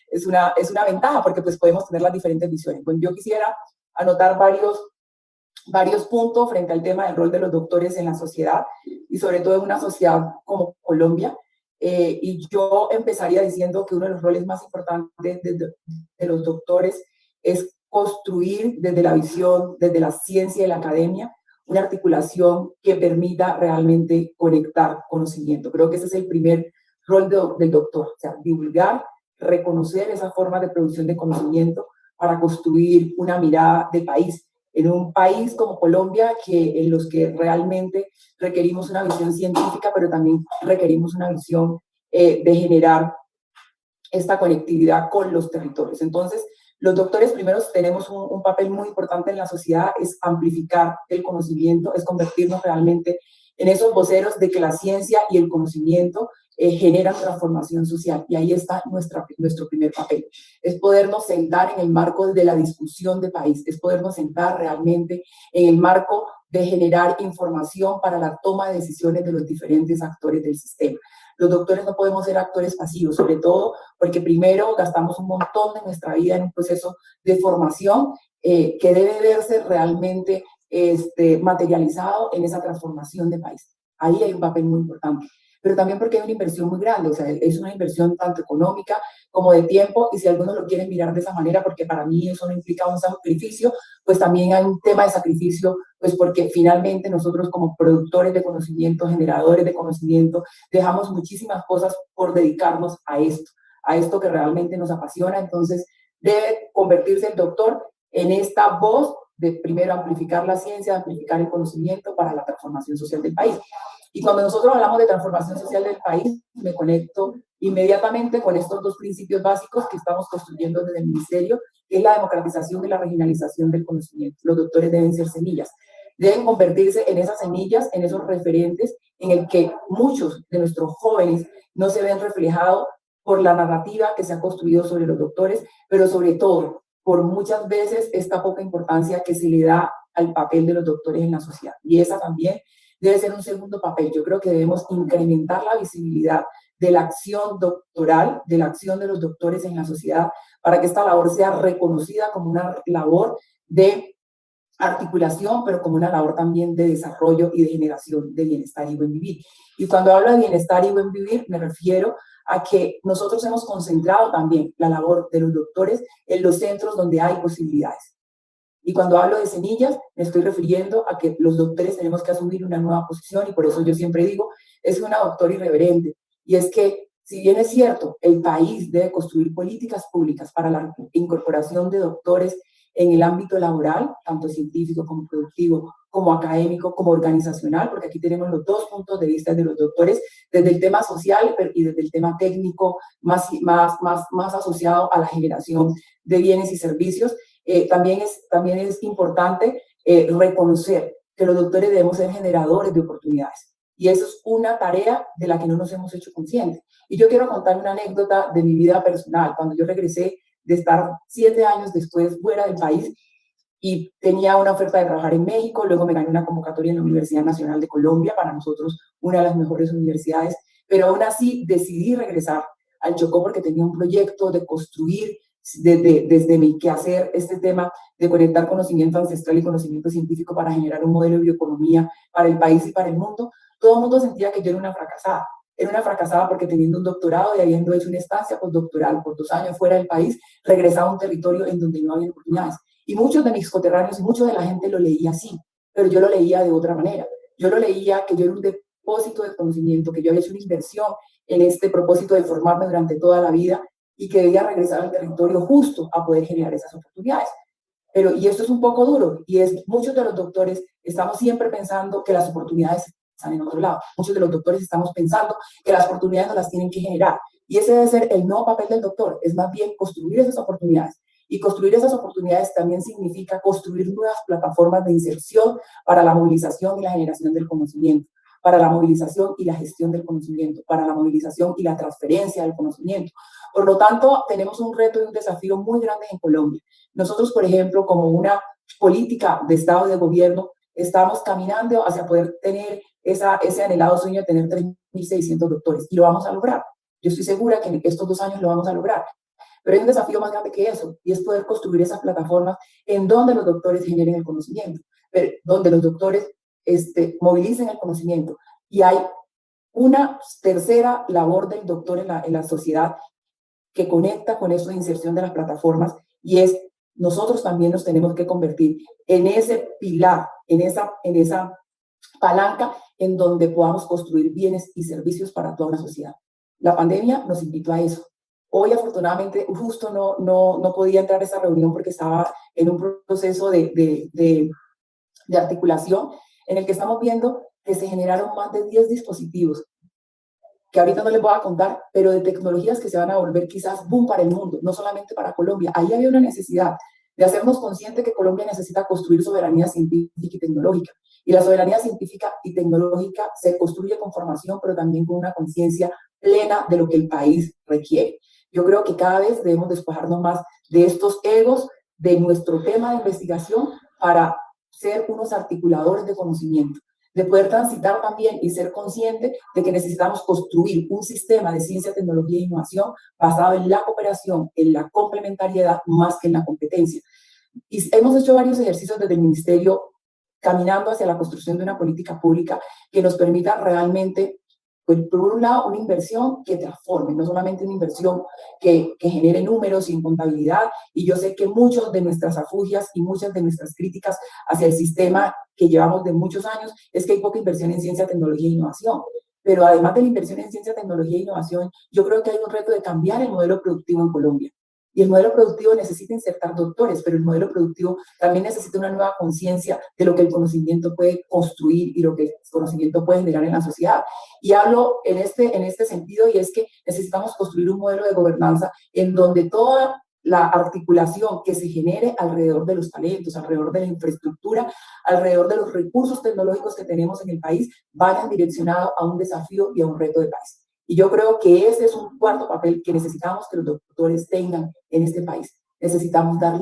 es una ventaja, porque pues podemos tener las diferentes visiones. Bueno, yo quisiera anotar varios puntos frente al tema del rol de los doctores en la sociedad, y sobre todo en una sociedad como Colombia. Y yo empezaría diciendo que uno de los roles más importantes de los doctores es construir desde la visión, desde la ciencia y la academia, una articulación que permita realmente conectar conocimiento. Creo que ese es el primer rol del doctor, o sea, divulgar, reconocer esas formas de producción de conocimiento para construir una mirada de país. En un país como Colombia, en los que realmente requerimos una visión científica, pero también requerimos una visión de generar esta conectividad con los territorios. Entonces, los doctores primero tenemos un papel muy importante en la sociedad, es amplificar el conocimiento, es convertirnos realmente en esos voceros de que la ciencia y el conocimiento generan transformación social. Y ahí está nuestro primer papel. Es podernos sentar en el marco de la discusión de país, es podernos sentar realmente en el marco de generar información para la toma de decisiones de los diferentes actores del sistema. Los doctores no podemos ser actores pasivos, sobre todo porque primero gastamos un montón de nuestra vida en un proceso de formación que debe verse realmente materializado en esa transformación de país. Ahí hay un papel muy importante, pero también porque hay una inversión muy grande, o sea, es una inversión tanto económica como de tiempo, y si algunos lo quieren mirar de esa manera, porque para mí eso no implica un sacrificio, pues también hay un tema de sacrificio, pues porque finalmente nosotros como productores de conocimiento, generadores de conocimiento, dejamos muchísimas cosas por dedicarnos a esto que realmente nos apasiona. Entonces debe convertirse el doctor en esta voz de primero amplificar la ciencia, amplificar el conocimiento para la transformación social del país. Y cuando nosotros hablamos de transformación social del país, me conecto inmediatamente con estos dos principios básicos que estamos construyendo desde el Ministerio, que es la democratización y la regionalización del conocimiento. Los doctores deben ser semillas. deben convertirse en esas semillas, en esos referentes en el que muchos de nuestros jóvenes no se ven reflejados por la narrativa que se ha construido sobre los doctores, pero sobre todo por muchas veces esta poca importancia que se le da al papel de los doctores en la sociedad. Y esa también debe ser un segundo papel. Yo creo que debemos incrementar la visibilidad de la acción doctoral, de la acción de los doctores en la sociedad, para que esta labor sea reconocida como una labor de articulación, pero como una labor también de desarrollo y de generación de bienestar y buen vivir. Y cuando hablo de bienestar y buen vivir, me refiero a que nosotros hemos concentrado también la labor de los doctores en los centros donde hay posibilidades. Y cuando hablo de semillas, me estoy refiriendo a que los doctores tenemos que asumir una nueva posición, y por eso yo siempre digo, es una doctora irreverente. Y es que, si bien es cierto, el país debe construir políticas públicas para la incorporación de doctores en el ámbito laboral, tanto científico como productivo, como académico, como organizacional, porque aquí tenemos los dos puntos de vista de los doctores, desde el tema social y desde el tema técnico, más asociado a la generación de bienes y servicios. También es importante reconocer que los doctores debemos ser generadores de oportunidades. Y eso es una tarea de la que no nos hemos hecho conscientes. Y yo quiero contar una anécdota de mi vida personal. Cuando yo regresé de estar 7 años después fuera del país y tenía una oferta de trabajar en México, luego me gané una convocatoria en la Universidad Nacional de Colombia, para nosotros una de las mejores universidades, pero aún así decidí regresar al Chocó porque tenía un proyecto de construir desde mi quehacer este tema de conectar conocimiento ancestral y conocimiento científico para generar un modelo de bioeconomía para el país y para el mundo. Todo el mundo sentía que yo era una fracasada. Era una fracasada porque teniendo un doctorado y habiendo hecho una estancia postdoctoral por 2 años fuera del país, regresaba a un territorio en donde no había oportunidades. Y muchos de mis coterráneos y mucha de la gente lo leía así, pero yo lo leía de otra manera. Yo lo leía que yo era un depósito de conocimiento, que yo había hecho una inversión en este propósito de formarme durante toda la vida y que debía regresar al territorio justo a poder generar esas oportunidades. Y esto es un poco duro, y muchos de los doctores estamos siempre pensando que las oportunidades están en otro lado. Muchos de los doctores estamos pensando que las oportunidades no las tienen que generar. Y ese debe ser el nuevo papel del doctor, es más bien construir esas oportunidades. Y construir esas oportunidades también significa construir nuevas plataformas de inserción para la movilización y la generación del conocimiento, para la movilización y la gestión del conocimiento, para la movilización y la transferencia del conocimiento. Por lo tanto, tenemos un reto y un desafío muy grande en Colombia. Nosotros, por ejemplo, como una política de Estado y de gobierno, estamos caminando hacia poder tener ese anhelado sueño de tener 3.600 doctores, y lo vamos a lograr. Yo estoy segura que en estos 2 años lo vamos a lograr. Pero hay un desafío más grande que eso, y es poder construir esas plataformas en donde los doctores generen el conocimiento, donde los doctores movilicen el conocimiento. Y hay una tercera labor del doctor en la sociedad que conecta con eso de inserción de las plataformas, y es nosotros también nos tenemos que convertir en ese pilar, en esa palanca en donde podamos construir bienes y servicios para toda una sociedad. La pandemia nos invitó a eso. Hoy, afortunadamente, justo no podía entrar a esa reunión porque estaba en un proceso de articulación en el que estamos viendo que se generaron más de 10 dispositivos, que ahorita no les voy a contar, pero de tecnologías que se van a volver quizás boom para el mundo, no solamente para Colombia. Ahí había una necesidad de hacernos conscientes que Colombia necesita construir soberanía científica y tecnológica. Y la soberanía científica y tecnológica se construye con formación, pero también con una conciencia plena de lo que el país requiere. Yo creo que cada vez debemos despojarnos más de estos egos, de nuestro tema de investigación, para ser unos articuladores de conocimiento, de poder transitar también y ser consciente de que necesitamos construir un sistema de ciencia, tecnología e innovación basado en la cooperación, en la complementariedad, más que en la competencia. Y hemos hecho varios ejercicios desde el Ministerio caminando hacia la construcción de una política pública que nos permita realmente, pues, por un lado, una inversión que transforme, no solamente una inversión que genere números y en contabilidad. Y yo sé que muchas de nuestras afugias y muchas de nuestras críticas hacia el sistema que llevamos de muchos años es que hay poca inversión en ciencia, tecnología e innovación. Pero además de la inversión en ciencia, tecnología e innovación, yo creo que hay un reto de cambiar el modelo productivo en Colombia. Y el modelo productivo necesita insertar doctores, pero el modelo productivo también necesita una nueva conciencia de lo que el conocimiento puede construir y lo que el conocimiento puede generar en la sociedad. Y hablo en este sentido, y es que necesitamos construir un modelo de gobernanza en donde toda la articulación que se genere alrededor de los talentos, alrededor de la infraestructura, alrededor de los recursos tecnológicos que tenemos en el país, vayan direccionados a un desafío y a un reto de país. Y yo creo que ese es un cuarto papel que necesitamos que los doctores tengan en este país. Necesitamos dar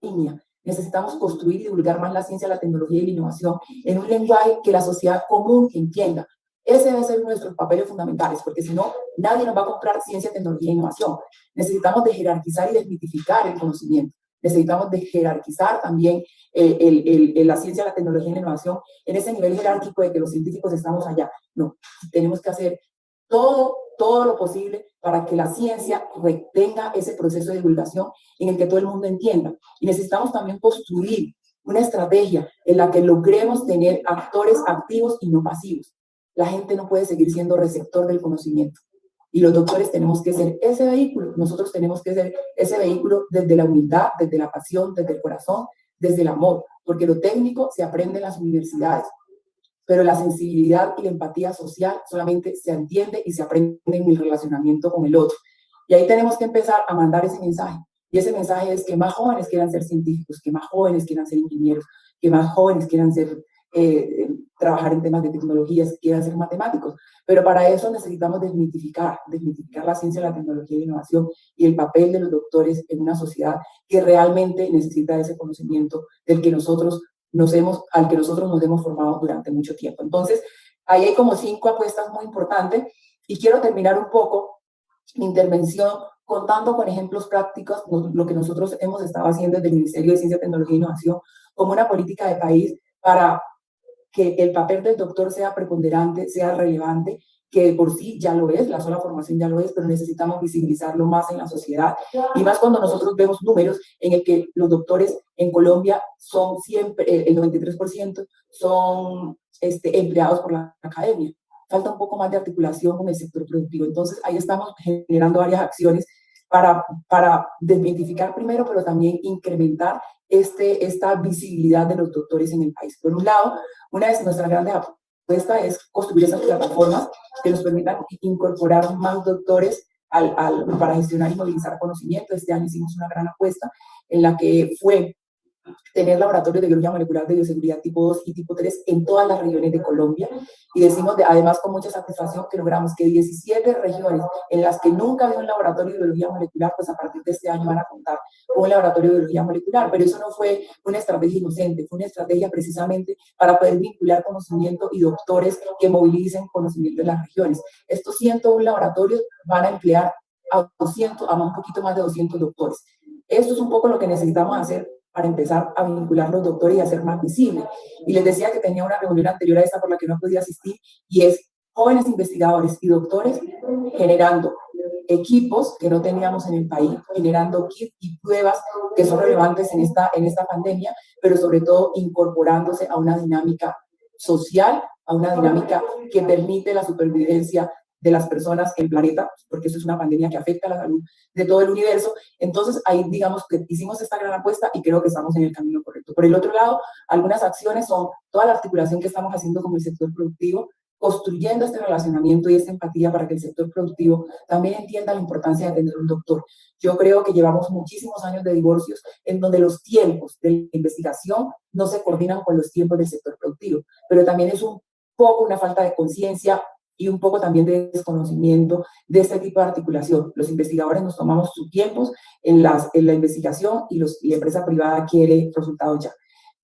línea, necesitamos construir y divulgar más la ciencia, la tecnología y la innovación en un lenguaje que la sociedad común entienda. Ese debe ser uno de nuestros papeles fundamentales, porque si no, nadie nos va a comprar ciencia, tecnología e innovación. Necesitamos de jerarquizar y desmitificar el conocimiento. Necesitamos de jerarquizar también la ciencia, la tecnología y la innovación en ese nivel jerárquico de que los científicos estamos allá. No, tenemos que hacer todo lo posible para que la ciencia tenga ese proceso de divulgación en el que todo el mundo entienda. Y necesitamos también construir una estrategia en la que logremos tener actores activos y no pasivos. La gente no puede seguir siendo receptor del conocimiento. Y los doctores tenemos que ser ese vehículo. Nosotros tenemos que ser ese vehículo desde la humildad, desde la pasión, desde el corazón, desde el amor. Porque lo técnico se aprende en las universidades, pero la sensibilidad y la empatía social solamente se entiende y se aprende en el relacionamiento con el otro. Y ahí tenemos que empezar a mandar ese mensaje. Y ese mensaje es que más jóvenes quieran ser científicos, que más jóvenes quieran ser ingenieros, que más jóvenes quieran trabajar en temas de tecnologías, quieran ser matemáticos. Pero para eso necesitamos desmitificar la ciencia, la tecnología y la innovación y el papel de los doctores en una sociedad que realmente necesita ese conocimiento al que nosotros nos hemos formado durante mucho tiempo. Entonces, ahí hay como 5 apuestas muy importantes y quiero terminar un poco mi intervención contando con ejemplos prácticos lo que nosotros hemos estado haciendo desde el Ministerio de Ciencia, Tecnología e Innovación como una política de país para que el papel del doctor sea preponderante, sea relevante, que por sí ya lo es, la sola formación ya lo es, pero necesitamos visibilizarlo más en la sociedad, y más cuando nosotros vemos números en el que los doctores en Colombia son siempre, el 93% son empleados por la academia. Falta un poco más de articulación con el sector productivo. Entonces, ahí estamos generando varias acciones para desmitificar primero, pero también incrementar esta visibilidad de los doctores en el país. Por un lado, una de nuestras grandes apuestas es construir esas plataformas que nos permitan incorporar más doctores para gestionar y movilizar conocimiento. Este año hicimos una gran apuesta en la que fue tener laboratorios de biología molecular de bioseguridad tipo 2 y tipo 3 en todas las regiones de Colombia. Y decimos, además, con mucha satisfacción que logramos que 17 regiones en las que nunca había un laboratorio de biología molecular, pues a partir de este año van a contar con un laboratorio de biología molecular. Pero eso no fue una estrategia inocente, fue una estrategia precisamente para poder vincular conocimiento y doctores que movilicen conocimiento en las regiones. Estos 101 laboratorios van a emplear a un poquito más de 200 doctores. Esto es un poco lo que necesitamos hacer para empezar a vincular los doctores y hacer más visible. Y les decía que tenía una reunión anterior a esta por la que no podía asistir, y es jóvenes investigadores y doctores generando equipos que no teníamos en el país, generando kits y pruebas que son relevantes en esta pandemia, pero sobre todo incorporándose a una dinámica social, a una dinámica que permite la supervivencia de las personas en el planeta, porque eso es una pandemia que afecta a la salud de todo el universo. Entonces, ahí digamos que hicimos esta gran apuesta y creo que estamos en el camino correcto. Por el otro lado, algunas acciones son toda la articulación que estamos haciendo con el sector productivo, construyendo este relacionamiento y esta empatía para que el sector productivo también entienda la importancia de tener un doctor. Yo creo que llevamos muchísimos años de divorcios en donde los tiempos de la investigación no se coordinan con los tiempos del sector productivo, pero también es un poco una falta de conciencia y un poco también de desconocimiento de este tipo de articulación. Los investigadores nos tomamos sus tiempos en la investigación y la empresa privada quiere resultados ya.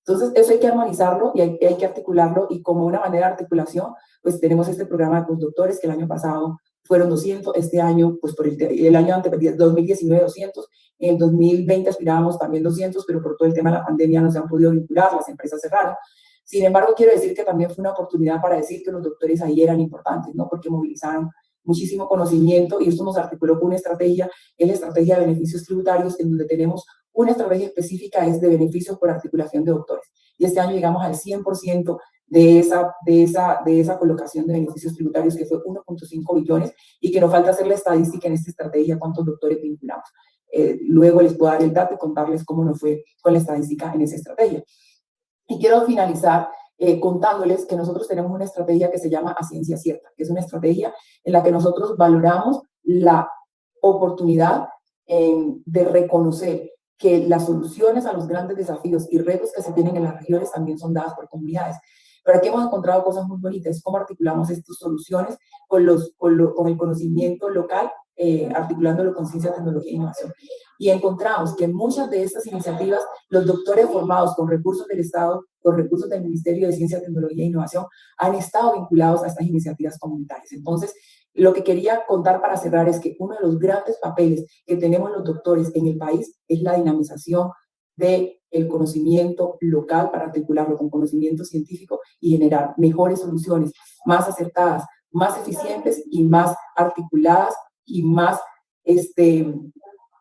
Entonces, eso hay que armonizarlo y hay que articularlo, y como una manera de articulación, pues tenemos este programa de postdoctores que el año pasado fueron 200, este año, pues por el año anterior, 2019, 200, en 2020 aspirábamos también 200, pero por todo el tema de la pandemia no se han podido vincular, las empresas cerraron. Sin embargo, quiero decir que también fue una oportunidad para decir que los doctores ahí eran importantes, ¿no? Porque movilizaron muchísimo conocimiento, y esto nos articuló con una estrategia, es la estrategia de beneficios tributarios, en donde tenemos una estrategia específica, es de beneficios por articulación de doctores. Y este año llegamos al 100% de esa colocación de beneficios tributarios, que fue 1.5 billones, y que nos falta hacer la estadística en esta estrategia, cuántos doctores vinculamos. Luego les puedo dar el dato y contarles cómo nos fue con la estadística en esa estrategia. Y quiero finalizar contándoles que nosotros tenemos una estrategia que se llama A Ciencia Cierta, que es una estrategia en la que nosotros valoramos la oportunidad de reconocer que las soluciones a los grandes desafíos y retos que se tienen en las regiones también son dadas por comunidades. Pero aquí hemos encontrado cosas muy bonitas, cómo articulamos estas soluciones con el conocimiento local, articulándolo con ciencia, tecnología e innovación. Y encontramos que muchas de estas iniciativas, los doctores formados con recursos del Estado, con recursos del Ministerio de Ciencia, Tecnología e Innovación, han estado vinculados a estas iniciativas comunitarias. Entonces, lo que quería contar para cerrar es que uno de los grandes papeles que tenemos los doctores en el país es la dinamización del conocimiento local para articularlo con conocimiento científico y generar mejores soluciones, más acertadas, más eficientes y más articuladas y más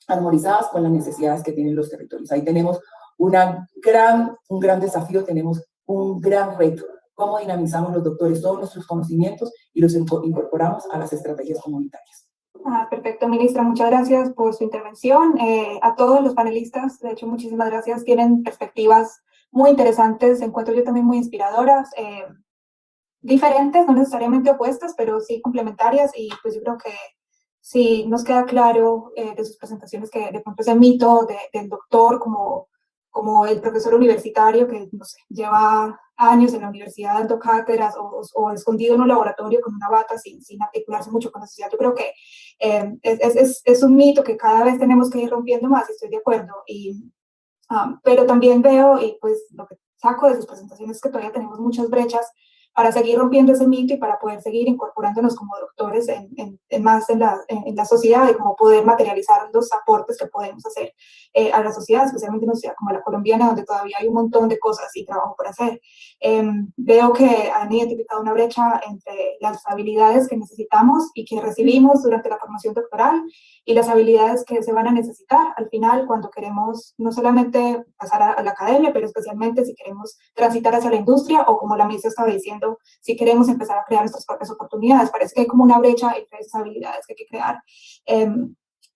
armonizadas con las necesidades que tienen los territorios. Ahí tenemos un gran desafío, tenemos un gran reto. Cómo dinamizamos los doctores todos nuestros conocimientos y los incorporamos a las estrategias comunitarias. Perfecto, ministra. Muchas gracias por su intervención. A todos los panelistas, de hecho, muchísimas gracias. Tienen perspectivas muy interesantes, encuentro yo también muy inspiradoras, diferentes, no necesariamente opuestas, pero sí complementarias, y pues yo creo que sí nos queda claro de sus presentaciones que de pronto ese mito del doctor como el profesor universitario que, no sé, lleva años en la universidad dando cátedras o escondido en un laboratorio con una bata sin articularse mucho con la sociedad. Yo creo que es un mito que cada vez tenemos que ir rompiendo más, y estoy de acuerdo. Pero también veo, y pues lo que saco de sus presentaciones es que todavía tenemos muchas brechas para seguir rompiendo ese mito y para poder seguir incorporándonos como doctores más en la sociedad, y como poder materializar los aportes que podemos hacer a la sociedad, especialmente en una sociedad como la colombiana, donde todavía hay un montón de cosas y trabajo por hacer. Veo que han identificado una brecha entre las habilidades que necesitamos y que recibimos durante la formación doctoral y las habilidades que se van a necesitar al final cuando queremos no solamente pasar a la academia, pero especialmente si queremos transitar hacia la industria, o como la ministra estaba diciendo, si queremos empezar a crear nuestras propias oportunidades. Parece que hay como una brecha entre esas habilidades que hay que crear.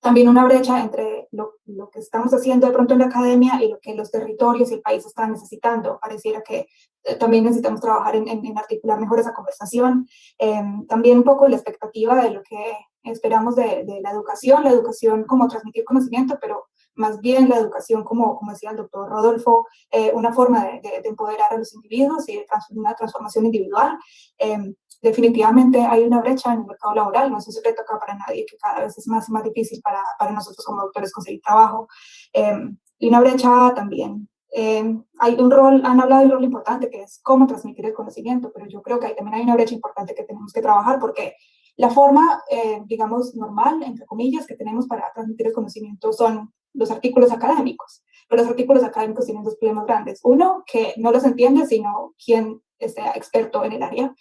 También una brecha entre lo que estamos haciendo de pronto en la academia y lo que los territorios y el país están necesitando. Pareciera que también necesitamos trabajar en articular mejor esa conversación. También un poco la expectativa de lo que esperamos de la educación como transmitir conocimiento, pero más bien la educación, como decía el doctor Rodolfo, una forma de empoderar a los individuos y de una transformación individual. Definitivamente hay una brecha en el mercado laboral, no es un secreto acá para nadie, que cada vez es más difícil para nosotros como doctores conseguir trabajo. Y una brecha también. Hay un rol, han hablado de un rol importante que es cómo transmitir el conocimiento, pero yo creo que también hay una brecha importante que tenemos que trabajar, porque la forma, digamos, normal, entre comillas, que tenemos para transmitir el conocimiento son los artículos académicos. Pero los artículos académicos tienen dos problemas grandes. Uno, que no los entiende sino quien sea experto en el área.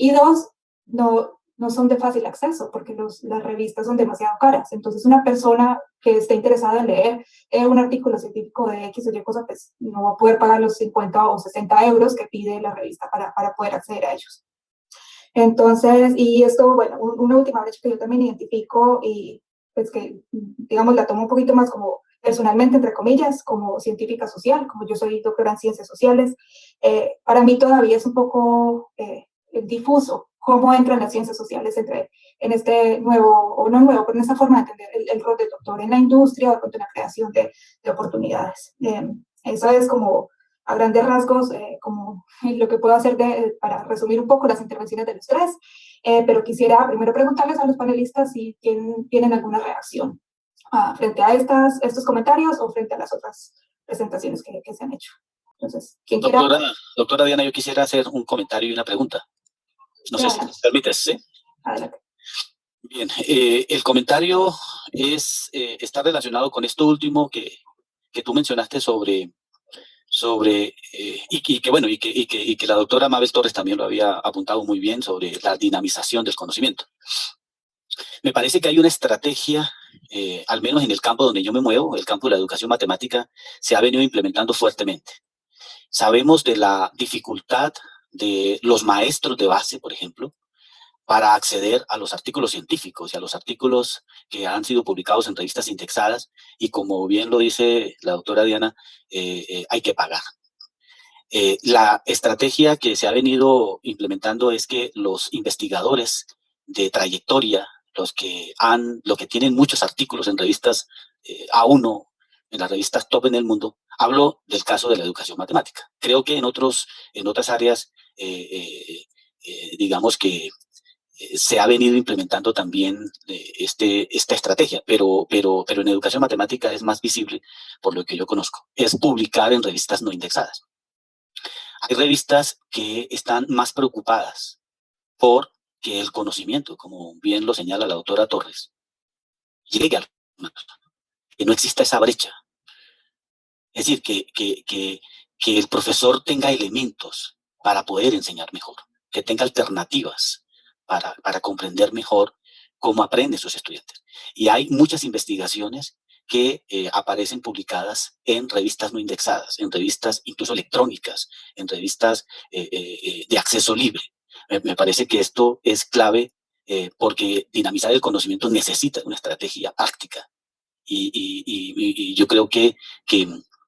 Y dos, no son de fácil acceso, porque las revistas son demasiado caras. Entonces, una persona que esté interesada en leer un artículo científico de X o Y cosa, pues no va a poder pagar los 50 o 60 euros que pide la revista para poder acceder a ellos. Entonces, y esto, bueno, una última brecha que yo también identifico, y pues que, digamos, la tomo un poquito más como personalmente, entre comillas, como científica social, como yo soy doctora en ciencias sociales, para mí todavía es un poco difuso cómo entran las ciencias sociales en este nuevo, o no nuevo, pero en esta forma de entender el rol del doctor en la industria o en la creación de oportunidades. Eso es como, a grandes rasgos, como lo que puedo hacer para resumir un poco las intervenciones de los tres, pero quisiera primero preguntarles a los panelistas si tienen alguna reacción frente a estos comentarios o frente a las otras presentaciones que se han hecho. Entonces, ¿quién quiera? Doctora Diana, yo quisiera hacer un comentario y una pregunta. No sé si me permites, ¿sí? Adelante. Bien, el comentario está relacionado con esto último que tú mencionaste sobre y que la doctora Mabel Torres también lo había apuntado muy bien, sobre la dinamización del conocimiento. Me parece que hay una estrategia, al menos en el campo donde yo me muevo, el campo de la educación matemática, se ha venido implementando fuertemente. Sabemos de la dificultad de los maestros de base, por ejemplo, para acceder a los artículos científicos y a los artículos que han sido publicados en revistas indexadas, y como bien lo dice la doctora Diana, hay que pagar. La estrategia que se ha venido implementando es que los investigadores de trayectoria, los que tienen muchos artículos en revistas A1 en las revistas top en el mundo, hablo del caso de la educación matemática. Creo que en otras áreas, digamos que se ha venido implementando también esta estrategia, pero en educación matemática es más visible, por lo que yo conozco, es publicar en revistas no indexadas. Hay revistas que están más preocupadas por que el conocimiento, como bien lo señala la doctora Torres, llegue al que no exista esa brecha. Es decir, que el profesor tenga elementos para poder enseñar mejor, que tenga alternativas para comprender mejor cómo aprenden sus estudiantes. Y hay muchas investigaciones que aparecen publicadas en revistas no indexadas, en revistas incluso electrónicas, en revistas de acceso libre. Me parece que esto es clave porque dinamizar el conocimiento necesita una estrategia práctica. Y yo creo que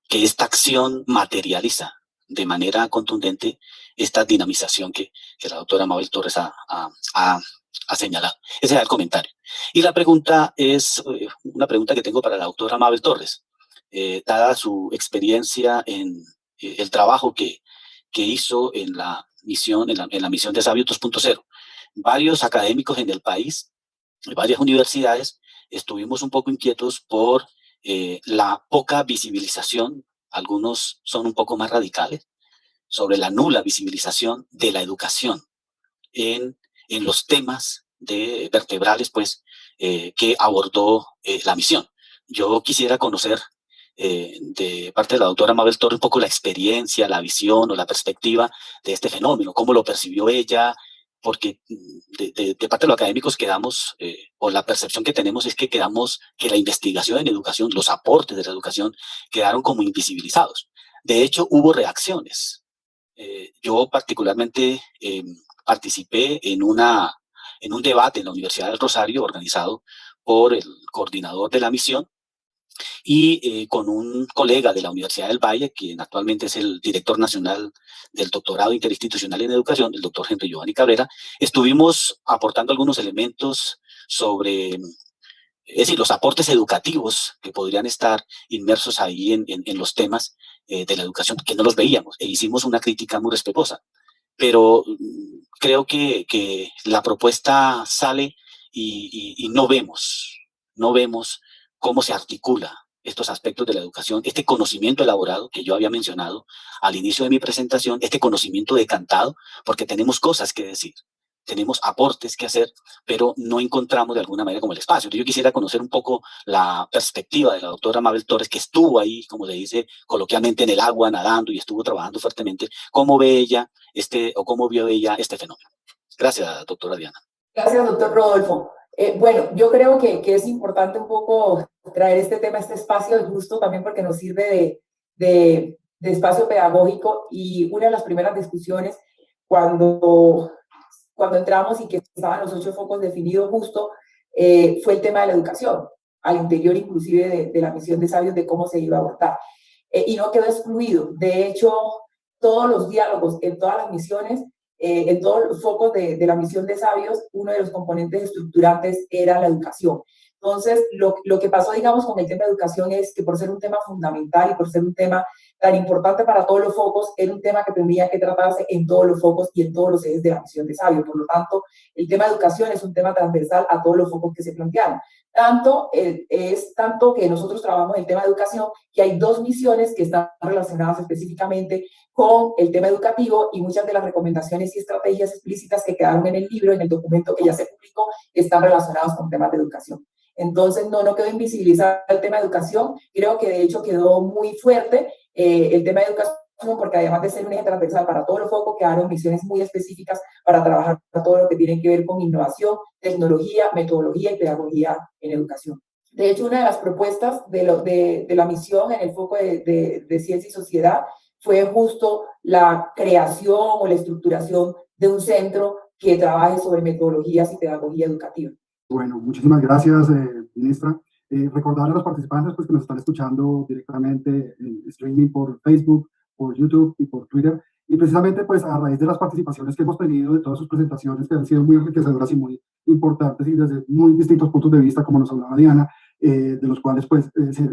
esta acción materializa de manera contundente esta dinamización que la doctora Mabel Torres ha señalado. Ese es el comentario. Y la pregunta es una pregunta que tengo para la doctora Mabel Torres. Dada su experiencia en el trabajo que hizo en la misión de Sabios 2.0, varios académicos en el país, varias universidades, estuvimos un poco inquietos por la poca visibilización, algunos son un poco más radicales, sobre la nula visibilización de la educación en los temas vertebrales pues, que abordó la misión. Yo quisiera conocer de parte de la doctora Mabel Torres un poco la experiencia, la visión o la perspectiva de este fenómeno, cómo lo percibió ella, porque de parte de los académicos quedamos, o la percepción que tenemos es que la investigación en educación, los aportes de la educación quedaron como invisibilizados. De hecho, hubo reacciones. Yo particularmente participé en un debate en la Universidad del Rosario organizado por el coordinador de la misión y con un colega de la Universidad del Valle, quien actualmente es el director nacional del doctorado interinstitucional en educación, el doctor Henry Giovanni Cabrera, estuvimos aportando algunos elementos sobre, es decir, los aportes educativos que podrían estar inmersos ahí en los temas de la educación, que no los veíamos, e hicimos una crítica muy respetuosa. Pero creo que la propuesta sale y no vemos cómo se articula estos aspectos de la educación, este conocimiento elaborado que yo había mencionado al inicio de mi presentación, este conocimiento decantado, porque tenemos cosas que decir, tenemos aportes que hacer, pero no encontramos de alguna manera como el espacio. Entonces yo quisiera conocer un poco la perspectiva de la doctora Mabel Torres, que estuvo ahí, como le dice coloquialmente, en el agua, nadando y estuvo trabajando fuertemente. ¿Cómo ve ella cómo vio ella este fenómeno? Gracias, doctora Diana. Gracias, doctor Rodolfo. Bueno, yo creo que es importante un poco traer este tema, este espacio justo también porque nos sirve de espacio pedagógico, y una de las primeras discusiones cuando entramos y que estaban los 8 focos definidos justo fue el tema de la educación, al interior inclusive de la misión de Sabios, de cómo se iba a abordar. Y no quedó excluido. De hecho, todos los diálogos, en todas las misiones, en todos los focos de la misión de Sabios, uno de los componentes estructurantes era la educación. Entonces, lo que pasó, digamos, con el tema de educación es que por ser un tema fundamental y por ser un tema tan importante para todos los focos, era un tema que tendría que tratarse en todos los focos y en todos los ejes de la misión de Sabios. Por lo tanto, el tema de educación es un tema transversal a todos los focos que se plantearon. Es tanto que nosotros trabajamos el tema de educación, que hay 2 misiones que están relacionadas específicamente con el tema educativo, y muchas de las recomendaciones y estrategias explícitas que quedaron en el libro, en el documento que ya se publicó, están relacionados con temas de educación. Entonces, no quedó invisibilizado el tema de educación. Creo que de hecho quedó muy fuerte el tema de educación, porque además de ser un eje transversal para todos los focos, quedaron misiones muy específicas para trabajar todo lo que tiene que ver con innovación, tecnología, metodología y pedagogía en educación. De hecho, una de las propuestas de la misión en el foco de ciencia y sociedad fue justo la creación o la estructuración de un centro que trabaje sobre metodologías y pedagogía educativa. Bueno, muchísimas gracias, ministra. Recordar a los participantes pues, que nos están escuchando directamente en streaming por Facebook, por YouTube y por Twitter. Y precisamente pues a raíz de las participaciones que hemos tenido, de todas sus presentaciones que han sido muy enriquecedoras y muy importantes y desde muy distintos puntos de vista, como nos hablaba Diana, de los cuales pues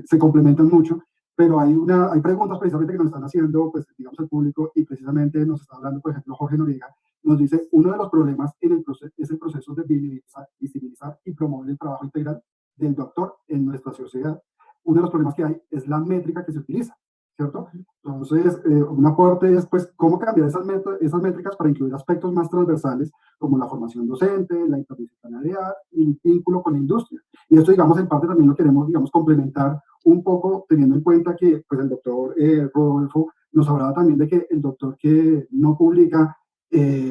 se complementan mucho, pero hay preguntas precisamente que nos están haciendo, pues digamos, el público, y precisamente nos está hablando, por ejemplo, Jorge Noriega, nos dice, uno de los problemas es el proceso de visibilizar y promover el trabajo integral del doctor en nuestra sociedad. Uno de los problemas que hay es la métrica que se utiliza, ¿cierto? Entonces, un aporte es, pues, cómo cambiar esas métricas para incluir aspectos más transversales, como la formación docente, la interdisciplinariedad y el vínculo con la industria. Y esto, digamos, en parte también lo queremos, digamos, complementar un poco, teniendo en cuenta que, pues, el doctor Rodolfo nos hablaba también de que el doctor que no publica,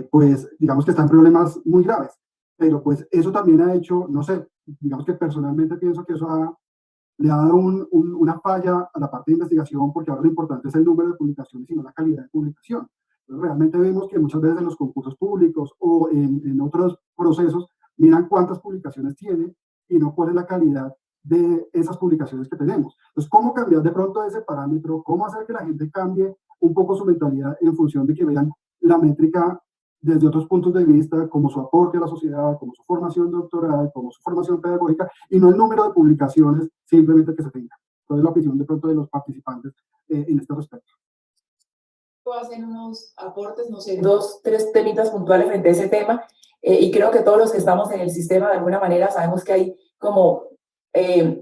pues, digamos que está en problemas muy graves. Pero, pues, eso también ha hecho, no sé, digamos que personalmente pienso que eso le ha dado una falla a la parte de investigación, porque ahora lo importante es el número de publicaciones y no la calidad de publicación. Entonces, realmente vemos que muchas veces en los concursos públicos o en otros procesos miran cuántas publicaciones tiene y no cuál es la calidad de esas publicaciones que tenemos. Entonces, ¿cómo cambiar de pronto ese parámetro? ¿Cómo hacer que la gente cambie un poco su mentalidad en función de que vean la métrica desde otros puntos de vista, como su aporte a la sociedad, como su formación doctoral, como su formación pedagógica, y no el número de publicaciones simplemente que se tenga? ¿Cuál es la opinión de pronto de los participantes en este respecto? Puedo hacer unos aportes, no sé, 2, 3 temitas puntuales frente a ese tema, y creo que todos los que estamos en el sistema de alguna manera sabemos que hay como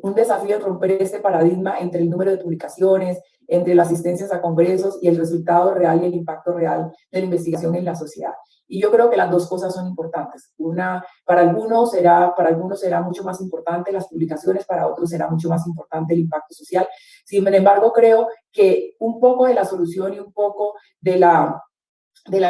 un desafío de romper este paradigma entre el número de publicaciones, entre las asistencias a congresos y el resultado real y el impacto real de la investigación en la sociedad. Y yo creo que las dos cosas son importantes. Para algunos será mucho más importante las publicaciones, para otros será mucho más importante el impacto social. Sin embargo, creo que un poco de la solución y un poco de la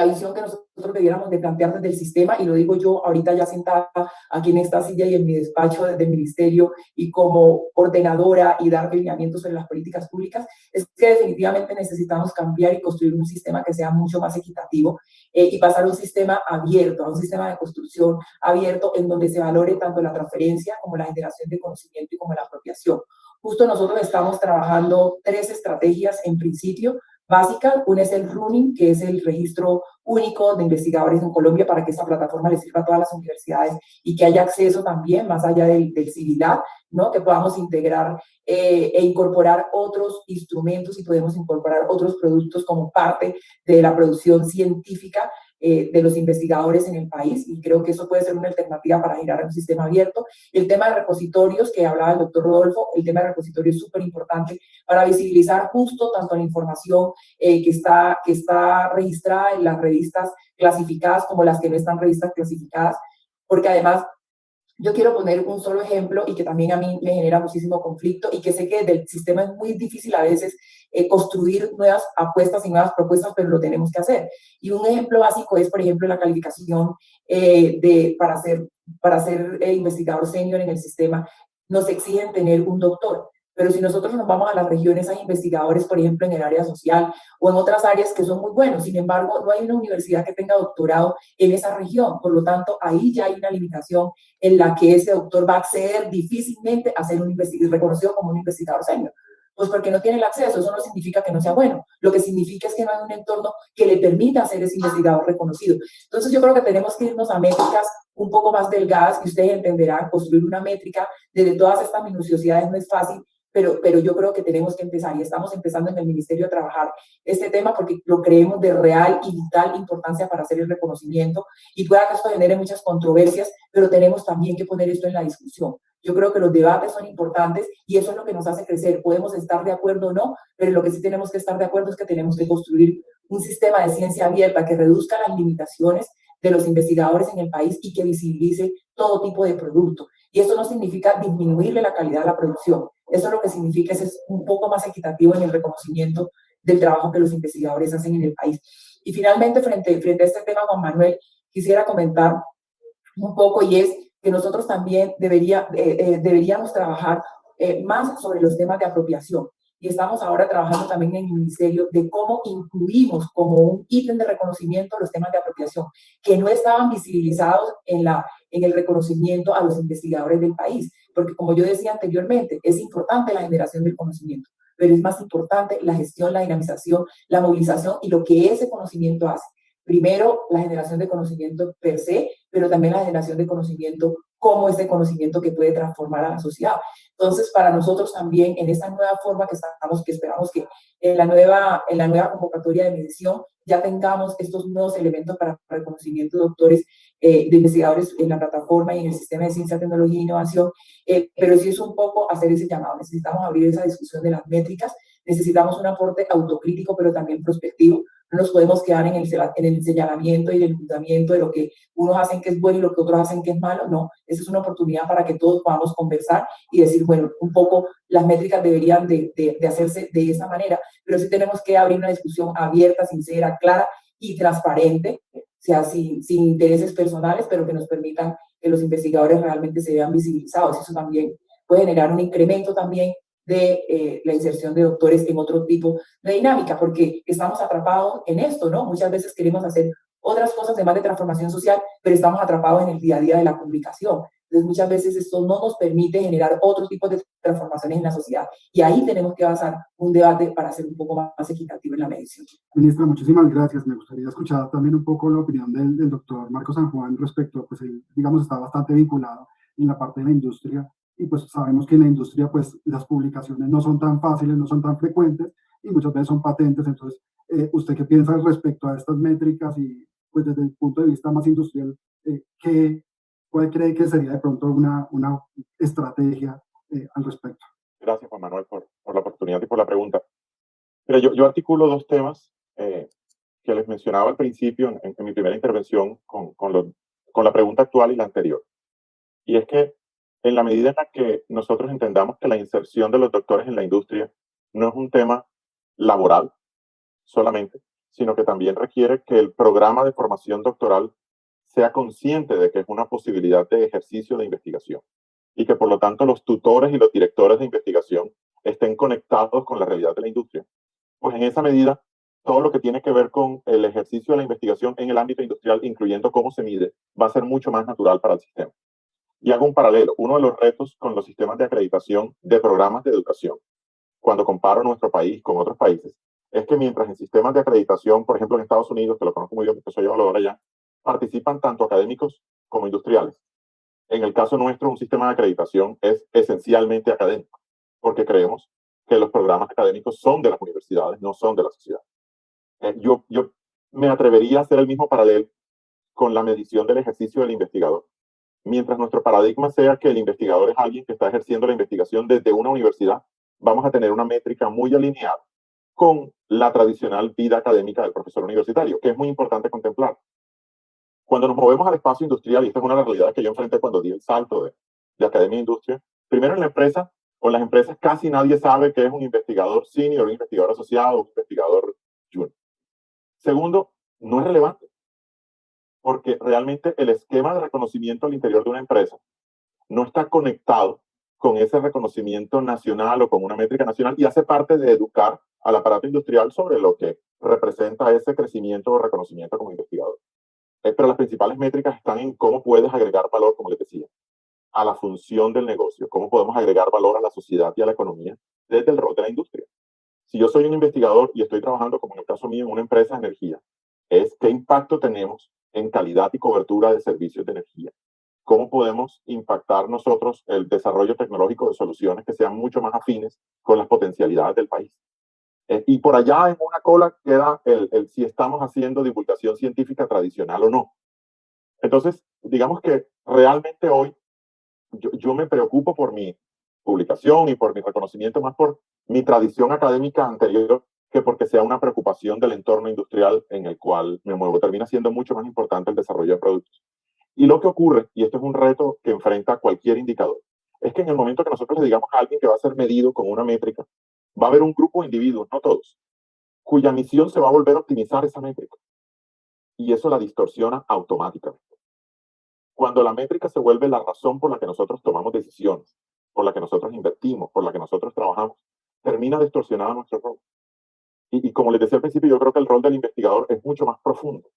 visión que nosotros debiéramos de plantear desde el sistema, y lo digo yo ahorita ya sentada aquí en esta silla y en mi despacho desde el ministerio y como ordenadora y dar lineamientos sobre las políticas públicas, es que definitivamente necesitamos cambiar y construir un sistema que sea mucho más equitativo, y pasar a un sistema abierto, a un sistema de construcción abierto en donde se valore tanto la transferencia como la generación de conocimiento y como la apropiación. Justo nosotros estamos trabajando 3 estrategias en principio básicas. Una es el running, que es el registro único de investigadores en Colombia, para que esta plataforma le sirva a todas las universidades y que haya acceso también, más allá del CIVILAT, ¿no? Que podamos integrar e incorporar otros instrumentos y podemos incorporar otros productos como parte de la producción científica de los investigadores en el país, y creo que eso puede ser una alternativa para girar un sistema abierto. El tema de repositorios, que hablaba el doctor Rodolfo, el tema de repositorios es súper importante para visibilizar justo tanto la información que está registrada en las revistas clasificadas como las que no están revistas clasificadas, porque además yo quiero poner un solo ejemplo y que también a mí me genera muchísimo conflicto, y que sé que del sistema es muy difícil a veces construir nuevas apuestas y nuevas propuestas, pero lo tenemos que hacer. Y un ejemplo básico es, por ejemplo, la calificación para ser investigador senior en el sistema. Nos exigen tener un doctor. Pero si nosotros nos vamos a las regiones, hay investigadores, por ejemplo, en el área social o en otras áreas que son muy buenos. Sin embargo, no hay una universidad que tenga doctorado en esa región. Por lo tanto, ahí ya hay una limitación en la que ese doctor va a acceder difícilmente a ser reconocido como un investigador senior. Pues porque no tiene el acceso. Eso no significa que no sea bueno. Lo que significa es que no hay un entorno que le permita ser ese investigador reconocido. Entonces, yo creo que tenemos que irnos a métricas un poco más delgadas, y ustedes entenderán, construir una métrica desde todas estas minuciosidades no es fácil, pero yo creo que tenemos que empezar, y estamos empezando en el ministerio a trabajar este tema porque lo creemos de real y vital importancia para hacer el reconocimiento, y pueda que esto genere muchas controversias, pero tenemos también que poner esto en la discusión. Yo creo que los debates son importantes y eso es lo que nos hace crecer. Podemos estar de acuerdo o no, pero lo que sí tenemos que estar de acuerdo es que tenemos que construir un sistema de ciencia abierta que reduzca las limitaciones de los investigadores en el país y que visibilice todo tipo de producto. Y eso no significa disminuirle la calidad de la producción. Eso lo que significa es un poco más equitativo en el reconocimiento del trabajo que los investigadores hacen en el país. Y finalmente, frente a este tema, Juan Manuel, quisiera comentar un poco, y es que nosotros también deberíamos trabajar más sobre los temas de apropiación. Y estamos ahora trabajando también en el ministerio de cómo incluimos como un ítem de reconocimiento los temas de apropiación, que no estaban visibilizados en el reconocimiento a los investigadores del país. Porque, como yo decía anteriormente, es importante la generación del conocimiento, pero es más importante la gestión, la dinamización, la movilización y lo que ese conocimiento hace. Primero, la generación de conocimiento per se, pero también la generación de conocimiento como ese conocimiento que puede transformar a la sociedad. Entonces, para nosotros también, en esta nueva forma que esperamos que en la nueva convocatoria de medición ya tengamos estos nuevos elementos para reconocimiento de doctores, de investigadores en la plataforma y en el sistema de ciencia, tecnología e innovación, pero sí es un poco hacer ese llamado. Necesitamos abrir esa discusión de las métricas, necesitamos un aporte autocrítico, pero también prospectivo. No nos podemos quedar en el señalamiento y el juzgamiento de lo que unos hacen que es bueno y lo que otros hacen que es malo. No, esa es una oportunidad para que todos podamos conversar y decir, bueno, un poco las métricas deberían de hacerse de esa manera, pero sí tenemos que abrir una discusión abierta, sincera, clara y transparente, o sea, sin intereses personales, pero que nos permitan que los investigadores realmente se vean visibilizados. Eso también puede generar un incremento también de la inserción de doctores en otro tipo de dinámica, porque estamos atrapados en esto, ¿no? Muchas veces queremos hacer otras cosas además de transformación social, pero estamos atrapados en el día a día de la comunicación. Entonces, muchas veces esto no nos permite generar otros tipos de transformaciones en la sociedad. Y ahí tenemos que basar un debate para ser un poco más equitativo en la medición. Ministra, muchísimas gracias. Me gustaría escuchar también un poco la opinión del doctor Marco San Juan respecto, pues él, digamos, está bastante vinculado en la parte de la industria y pues sabemos que en la industria pues las publicaciones no son tan fáciles, no son tan frecuentes y muchas veces son patentes. Entonces, ¿usted qué piensa respecto a estas métricas y pues desde el punto de vista más industrial, cuál cree que sería de pronto una estrategia al respecto? Gracias, Juan Manuel, por la oportunidad y por la pregunta. Mira, yo articulo dos temas que les mencionaba al principio en mi primera intervención con la pregunta actual y la anterior. Y es que en la medida en la que nosotros entendamos que la inserción de los doctores en la industria no es un tema laboral solamente, sino que también requiere que el programa de formación doctoral sea consciente de que es una posibilidad de ejercicio de investigación y que por lo tanto los tutores y los directores de investigación estén conectados con la realidad de la industria. Pues en esa medida, todo lo que tiene que ver con el ejercicio de la investigación en el ámbito industrial, incluyendo cómo se mide, va a ser mucho más natural para el sistema. Y hago un paralelo. Uno de los retos con los sistemas de acreditación de programas de educación, cuando comparo nuestro país con otros países, es que mientras en sistemas de acreditación, por ejemplo en Estados Unidos, que lo conozco muy bien porque soy evaluador allá, participan tanto académicos como industriales. En el caso nuestro, un sistema de acreditación es esencialmente académico, porque creemos que los programas académicos son de las universidades, no son de la sociedad. Yo me atrevería a hacer el mismo paralelo con la medición del ejercicio del investigador. Mientras nuestro paradigma sea que el investigador es alguien que está ejerciendo la investigación desde una universidad, vamos a tener una métrica muy alineada con la tradicional vida académica del profesor universitario, que es muy importante contemplar. Cuando nos movemos al espacio industrial, y esta es una de las realidades que yo enfrenté cuando di el salto de academia e industria, primero en la empresa o en las empresas casi nadie sabe qué es un investigador senior, un investigador asociado, un investigador junior. Segundo, no es relevante, porque realmente el esquema de reconocimiento al interior de una empresa no está conectado con ese reconocimiento nacional o con una métrica nacional y hace parte de educar al aparato industrial sobre lo que representa ese crecimiento o reconocimiento como investigador. Pero las principales métricas están en cómo puedes agregar valor, como les decía, a la función del negocio, cómo podemos agregar valor a la sociedad y a la economía desde el rol de la industria. Si yo soy un investigador y estoy trabajando, como en el caso mío, en una empresa de energía, es qué impacto tenemos en calidad y cobertura de servicios de energía. ¿Cómo podemos impactar nosotros el desarrollo tecnológico de soluciones que sean mucho más afines con las potencialidades del país? Y por allá en una cola queda el si estamos haciendo divulgación científica tradicional o no. Entonces, digamos que realmente hoy yo me preocupo por mi publicación y por mi reconocimiento, más por mi tradición académica anterior que porque sea una preocupación del entorno industrial en el cual me muevo. Termina siendo mucho más importante el desarrollo de productos. Y lo que ocurre, y esto es un reto que enfrenta cualquier indicador, es que en el momento que nosotros le digamos a alguien que va a ser medido con una métrica, va a haber un grupo de individuos, no todos, cuya misión se va a volver a optimizar esa métrica. Y eso la distorsiona automáticamente. Cuando la métrica se vuelve la razón por la que nosotros tomamos decisiones, por la que nosotros invertimos, por la que nosotros trabajamos, termina distorsionando nuestro rol. Y como les decía al principio, yo creo que el rol del investigador es mucho más profundo.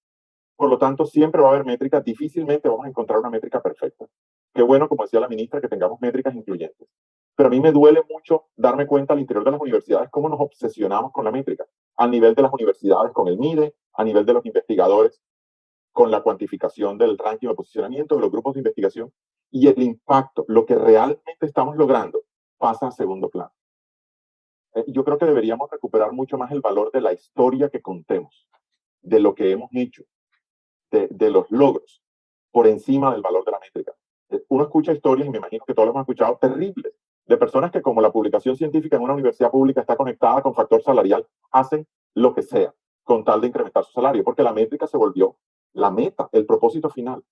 Por lo tanto, siempre va a haber métricas, difícilmente vamos a encontrar una métrica perfecta. Qué bueno, como decía la ministra, que tengamos métricas incluyentes. Pero a mí me duele mucho darme cuenta al interior de las universidades cómo nos obsesionamos con la métrica. A nivel de las universidades con el MIDE, a nivel de los investigadores con la cuantificación del ranking de posicionamiento de los grupos de investigación. y el impacto, lo que realmente estamos logrando, pasa a segundo plano. Yo creo que deberíamos recuperar mucho más el valor de la historia que contemos, de lo que hemos hecho, de los logros, por encima del valor de la métrica. Uno escucha historias, y me imagino que todos lo hemos escuchado, terribles, de personas que, como la publicación científica en una universidad pública está conectada con factor salarial, hacen lo que sea con tal de incrementar su salario, porque la métrica se volvió la meta, el propósito final.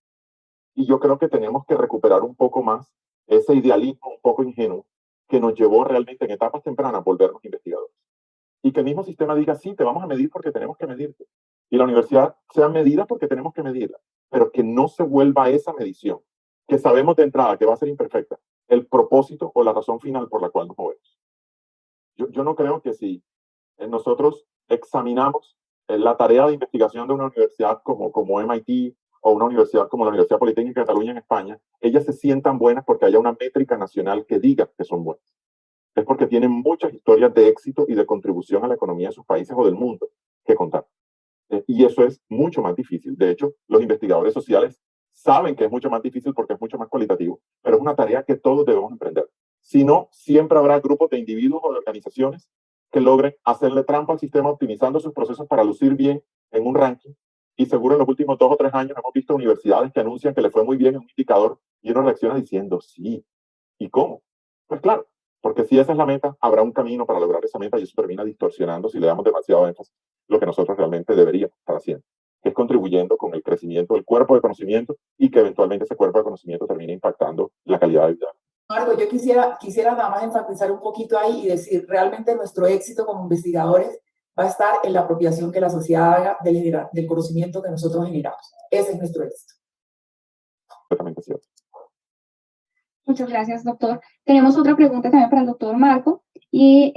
Y yo creo que tenemos que recuperar un poco más ese idealismo un poco ingenuo que nos llevó realmente en etapas tempranas a volvernos investigadores. Y que el mismo sistema diga, sí, te vamos a medir porque tenemos que medirte. Y la universidad sea medida porque tenemos que medirla, pero que no se vuelva esa medición, que sabemos de entrada que va a ser imperfecta, el propósito o la razón final por la cual nos movemos. Yo no creo que si nosotros examinamos la tarea de investigación de una universidad como MIT o una universidad como la Universidad Politécnica de Cataluña en España, ellas se sientan buenas porque haya una métrica nacional que diga que son buenas. Es porque tienen muchas historias de éxito y de contribución a la economía de sus países o del mundo que contar. Y eso es mucho más difícil. De hecho, los investigadores sociales saben que es mucho más difícil porque es mucho más cualitativo, pero es una tarea que todos debemos emprender. Si no, siempre habrá grupos de individuos o de organizaciones que logren hacerle trampa al sistema optimizando sus procesos para lucir bien en un ranking. Y seguro en los últimos 2 o 3 años hemos visto universidades que anuncian que le fue muy bien en un indicador y uno reacciona diciendo, sí. ¿Y cómo? Pues claro, porque si esa es la meta, habrá un camino para lograr esa meta y eso termina distorsionando si le damos demasiado énfasis lo que nosotros realmente deberíamos estar haciendo, que es contribuyendo con el crecimiento del cuerpo de conocimiento y que eventualmente ese cuerpo de conocimiento termine impactando la calidad de vida. Marco, yo quisiera nada más enfatizar un poquito ahí y decir, realmente nuestro éxito como investigadores va a estar en la apropiación que la sociedad haga del conocimiento que nosotros generamos. Ese es nuestro éxito. Completamente cierto. Muchas gracias, doctor. Tenemos otra pregunta también para el doctor Marco y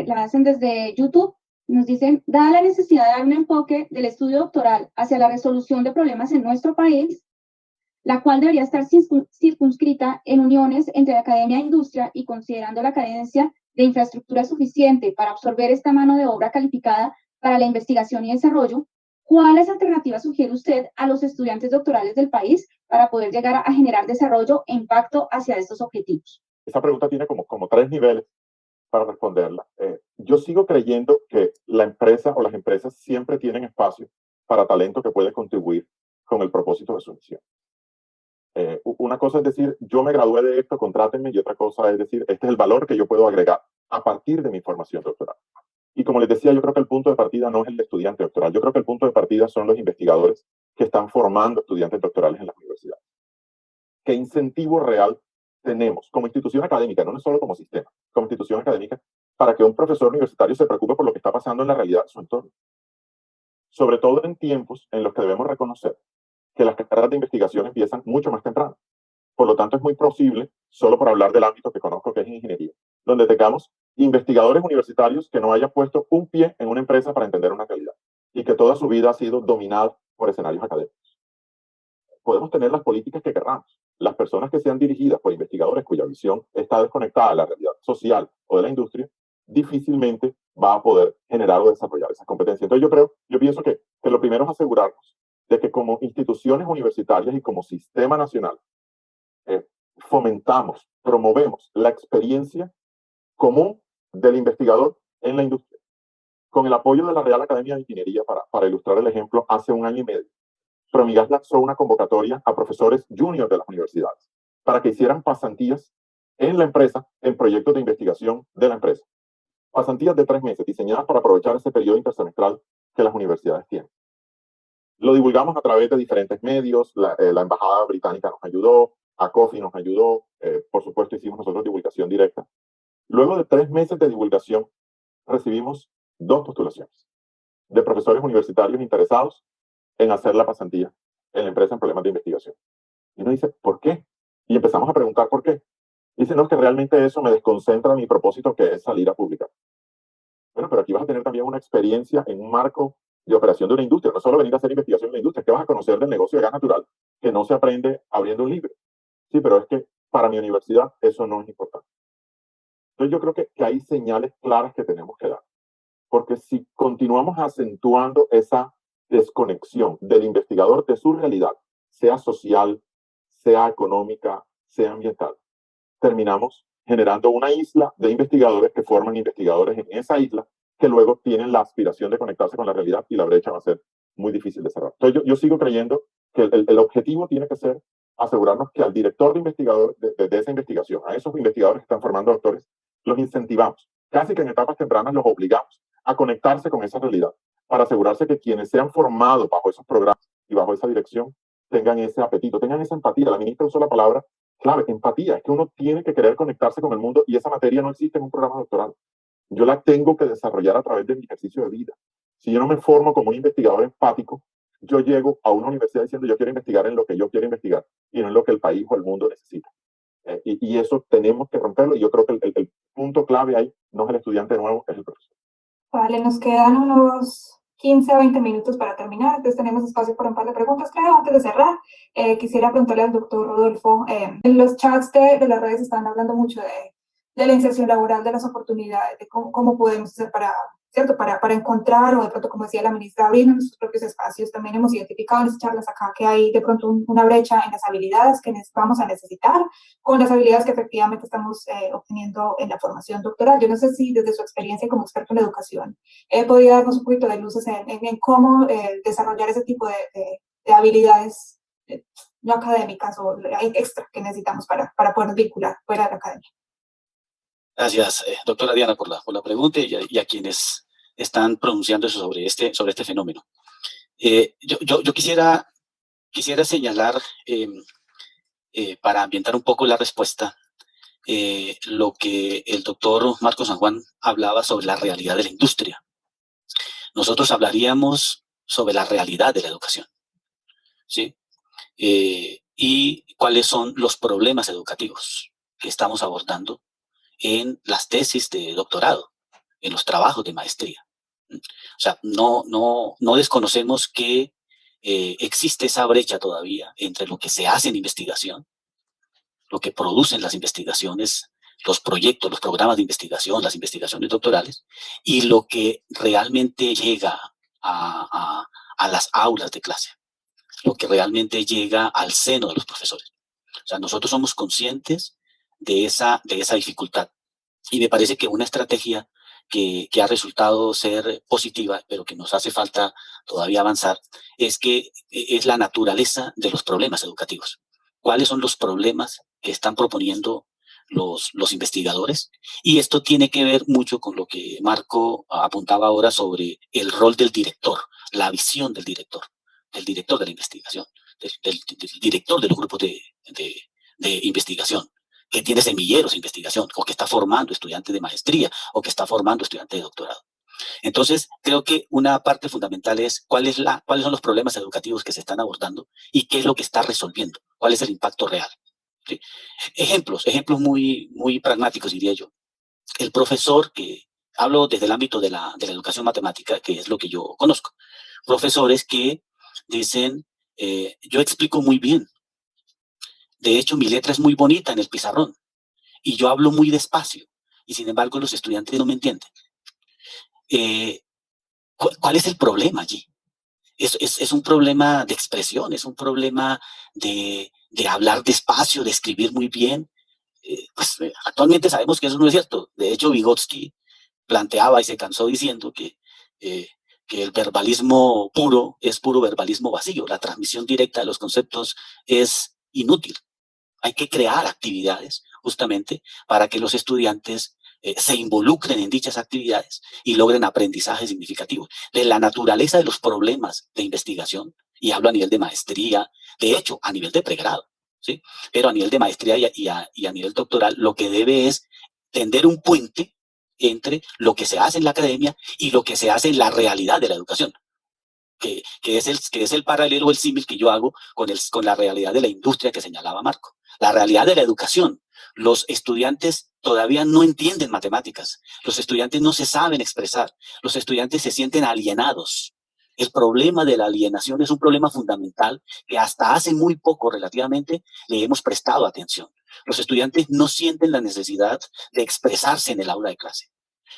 la hacen desde YouTube. Nos dicen, dada la necesidad de dar un enfoque del estudio doctoral hacia la resolución de problemas en nuestro país, la cual debería estar circunscrita en uniones entre academia e industria y considerando la carencia de infraestructura suficiente para absorber esta mano de obra calificada para la investigación y desarrollo, ¿cuáles alternativas sugiere usted a los estudiantes doctorales del país para poder llegar a generar desarrollo e impacto hacia estos objetivos? Esa pregunta tiene como 3 niveles para responderla. Yo sigo creyendo que la empresa o las empresas siempre tienen espacio para talento que puede contribuir con el propósito de su misión. Una cosa es decir, yo me gradué de esto, contrátenme, y otra cosa es decir, este es el valor que yo puedo agregar a partir de mi formación doctoral. Y como les decía, yo creo que el punto de partida no es el estudiante doctoral, yo creo que el punto de partida son los investigadores que están formando estudiantes doctorales en las universidades. ¿Qué incentivo real tenemos como institución académica, no solo como sistema, como institución académica, para que un profesor universitario se preocupe por lo que está pasando en la realidad de su entorno? Sobre todo en tiempos en los que debemos reconocer que las carreras de investigación empiezan mucho más temprano. Por lo tanto, es muy posible, solo por hablar del ámbito que conozco, que es ingeniería, donde tengamos investigadores universitarios que no hayan puesto un pie en una empresa para entender una realidad y que toda su vida ha sido dominada por escenarios académicos. Podemos tener las políticas que querramos. Las personas que sean dirigidas por investigadores cuya visión está desconectada de la realidad social o de la industria, difícilmente va a poder generar o desarrollar esas competencias. Entonces yo pienso que lo primero es asegurarnos de que como instituciones universitarias y como sistema nacional fomentamos, promovemos la experiencia común del investigador en la industria. Con el apoyo de la Real Academia de Ingeniería, para ilustrar el ejemplo, hace 1 año y medio, Promigas lanzó una convocatoria a profesores juniors de las universidades para que hicieran pasantías en la empresa, en proyectos de investigación de la empresa. Pasantías de 3 meses, diseñadas para aprovechar ese periodo intersemestral que las universidades tienen. Lo divulgamos a través de diferentes medios, la Embajada Británica nos ayudó, ACOFI nos ayudó, por supuesto hicimos nosotros divulgación directa. Luego de 3 meses de divulgación, recibimos 2 postulaciones de profesores universitarios interesados en hacer la pasantía en la empresa en problemas de investigación. Y uno dice, ¿por qué? Y empezamos a preguntar por qué. Dice, no, es que realmente eso me desconcentra mi propósito, que es salir a publicar. Bueno, pero aquí vas a tener también una experiencia en un marco de operación de una industria, no solo venir a hacer investigación en la industria, es que vas a conocer del negocio de gas natural, que no se aprende abriendo un libro. Sí, pero es que para mi universidad eso no es importante. Entonces yo creo que hay señales claras que tenemos que dar. Porque si continuamos acentuando esa desconexión del investigador de su realidad, sea social, sea económica, sea ambiental, terminamos generando una isla de investigadores que forman investigadores en esa isla que luego tienen la aspiración de conectarse con la realidad y la brecha va a ser muy difícil de cerrar. Entonces yo sigo creyendo que el objetivo tiene que ser asegurarnos que al director de investigador de esa investigación, a esos investigadores que están formando doctores, los incentivamos, casi que en etapas tempranas los obligamos a conectarse con esa realidad para asegurarse que quienes sean formados bajo esos programas y bajo esa dirección tengan ese apetito, tengan esa empatía. La ministra usó la palabra clave, empatía. Es que uno tiene que querer conectarse con el mundo y esa materia no existe en un programa doctoral. Yo la tengo que desarrollar a través de mi ejercicio de vida. Si yo no me formo como un investigador empático, yo llego a una universidad diciendo yo quiero investigar en lo que yo quiero investigar y no en lo que el país o el mundo necesita. Y eso tenemos que romperlo y yo creo que el punto clave ahí no es el estudiante nuevo, es el profesor. Vale, nos quedan unos 15 a 20 minutos para terminar, entonces tenemos espacio para un par de preguntas, creo. Antes de cerrar, quisiera preguntarle al doctor Rodolfo, en los chats de las redes están hablando mucho de la inserción laboral, de las oportunidades, de cómo podemos hacer ¿cierto? Para encontrar, o de pronto, como decía la ministra, abrir nuestros propios espacios. También hemos identificado en estas charlas acá que hay de pronto una brecha en las habilidades que vamos a necesitar con las habilidades que efectivamente estamos obteniendo en la formación doctoral. Yo no sé si desde su experiencia como experto en educación podría darnos un poquito de luces en cómo desarrollar ese tipo de habilidades no académicas o extra que necesitamos para poder vincular fuera de la academia. Gracias, doctora Diana, por la pregunta y a quienes están pronunciándose sobre este fenómeno. Yo quisiera señalar, para ambientar un poco la respuesta, lo que el doctor Marco San Juan hablaba sobre la realidad de la industria. Nosotros hablaríamos sobre la realidad de la educación, ¿sí? Y cuáles son los problemas educativos que estamos abordando en las tesis de doctorado, en los trabajos de maestría. O sea, no desconocemos que existe esa brecha todavía entre lo que se hace en investigación, lo que producen las investigaciones, los proyectos, los programas de investigación, las investigaciones doctorales, y lo que realmente llega a las aulas de clase, lo que realmente llega al seno de los profesores. O sea, nosotros somos conscientes de esa dificultad. Y me parece que una estrategia que ha resultado ser positiva, pero que nos hace falta todavía avanzar, es la naturaleza de los problemas educativos. ¿Cuáles son los problemas que están proponiendo los investigadores? Y esto tiene que ver mucho con lo que Marco apuntaba ahora sobre el rol del director, la visión del director de la investigación, del director de los grupos de investigación, que tiene semilleros de investigación, o que está formando estudiantes de maestría, o que está formando estudiantes de doctorado. Entonces, creo que una parte fundamental es cuáles son los problemas educativos que se están abordando y qué es lo que está resolviendo, cuál es el impacto real. ¿Sí? Ejemplos muy, muy pragmáticos, diría yo. El profesor, que hablo desde el ámbito de la educación matemática, que es lo que yo conozco. Profesores que dicen, yo explico muy bien. De hecho, mi letra es muy bonita en el pizarrón y yo hablo muy despacio y sin embargo los estudiantes no me entienden. ¿Cuál es el problema allí? Es un problema de expresión, es un problema de hablar despacio, de escribir muy bien. Actualmente sabemos que eso no es cierto. De hecho, Vygotsky planteaba y se cansó diciendo que el verbalismo puro es puro verbalismo vacío. La transmisión directa de los conceptos es inútil. Hay que crear actividades justamente para que los estudiantes se involucren en dichas actividades y logren aprendizajes significativos. De la naturaleza de los problemas de investigación, y hablo a nivel de maestría, de hecho, a nivel de pregrado, ¿sí? Pero a nivel de maestría y a nivel doctoral, lo que debe es tender un puente entre lo que se hace en la academia y lo que se hace en la realidad de la educación. Que es el paralelo, el símil que yo hago con la realidad de la industria que señalaba Marco. La realidad de la educación. Los estudiantes todavía no entienden matemáticas. Los estudiantes no se saben expresar. Los estudiantes se sienten alienados. El problema de la alienación es un problema fundamental que hasta hace muy poco relativamente le hemos prestado atención. Los estudiantes no sienten la necesidad de expresarse en el aula de clase.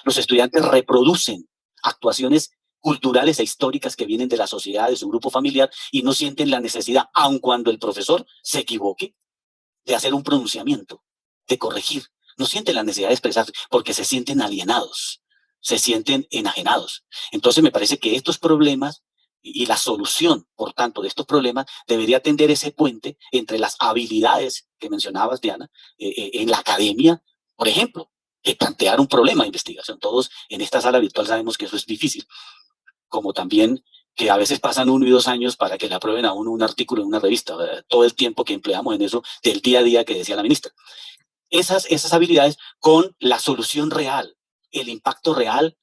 Los estudiantes reproducen actuaciones culturales e históricas que vienen de la sociedad, de su grupo familiar, y no sienten la necesidad, aun cuando el profesor se equivoque, de hacer un pronunciamiento, de corregir. No sienten la necesidad de expresarse porque se sienten alienados, se sienten enajenados. Entonces me parece que estos problemas y la solución, por tanto, de estos problemas debería tender ese puente entre las habilidades que mencionabas, Diana, en la academia, por ejemplo, plantear un problema de investigación. Todos en esta sala virtual sabemos que eso es difícil, como también que a veces pasan 1 y 2 años para que le aprueben a uno un artículo en una revista, ¿verdad? Todo el tiempo que empleamos en eso del día a día que decía la ministra. Esas habilidades con la solución real, el impacto real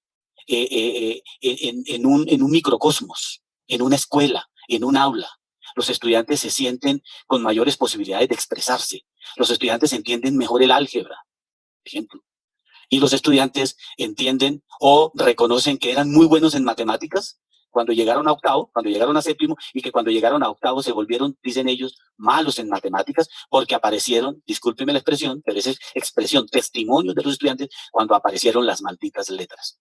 en un microcosmos, en una escuela, en un aula. Los estudiantes se sienten con mayores posibilidades de expresarse. Los estudiantes entienden mejor el álgebra, por ejemplo. Y los estudiantes entienden o reconocen que eran muy buenos en matemáticas cuando llegaron a octavo, cuando llegaron a séptimo, y que cuando llegaron a octavo se volvieron, dicen ellos, malos en matemáticas porque aparecieron, discúlpeme la expresión, pero esa es expresión, testimonio de los estudiantes, cuando aparecieron las malditas letras.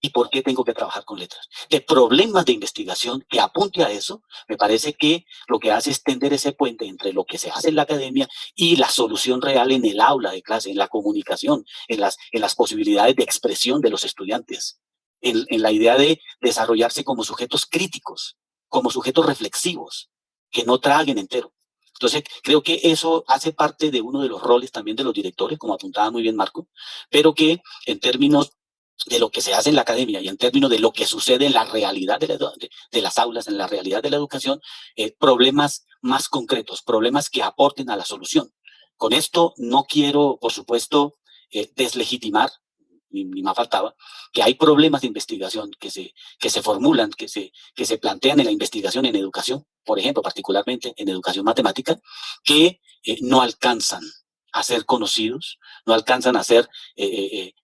¿Y por qué tengo que trabajar con letras? De problemas de investigación que apunte a eso, me parece que lo que hace es tender ese puente entre lo que se hace en la academia y la solución real en el aula de clase, en la comunicación, en las posibilidades de expresión de los estudiantes, en la idea de desarrollarse como sujetos críticos, como sujetos reflexivos, que no traguen entero. Entonces, creo que eso hace parte de uno de los roles también de los directores, como apuntaba muy bien Marco, pero que en términos de lo que se hace en la academia y en términos de lo que sucede en la realidad de las aulas, en la realidad de la educación, problemas más concretos, problemas que aporten a la solución. Con esto no quiero, por supuesto, deslegitimar, ni más faltaba, que hay problemas de investigación que se formulan, que se plantean en la investigación en educación, por ejemplo, particularmente en educación matemática, que no alcanzan a ser conocidos, no alcanzan a ser, de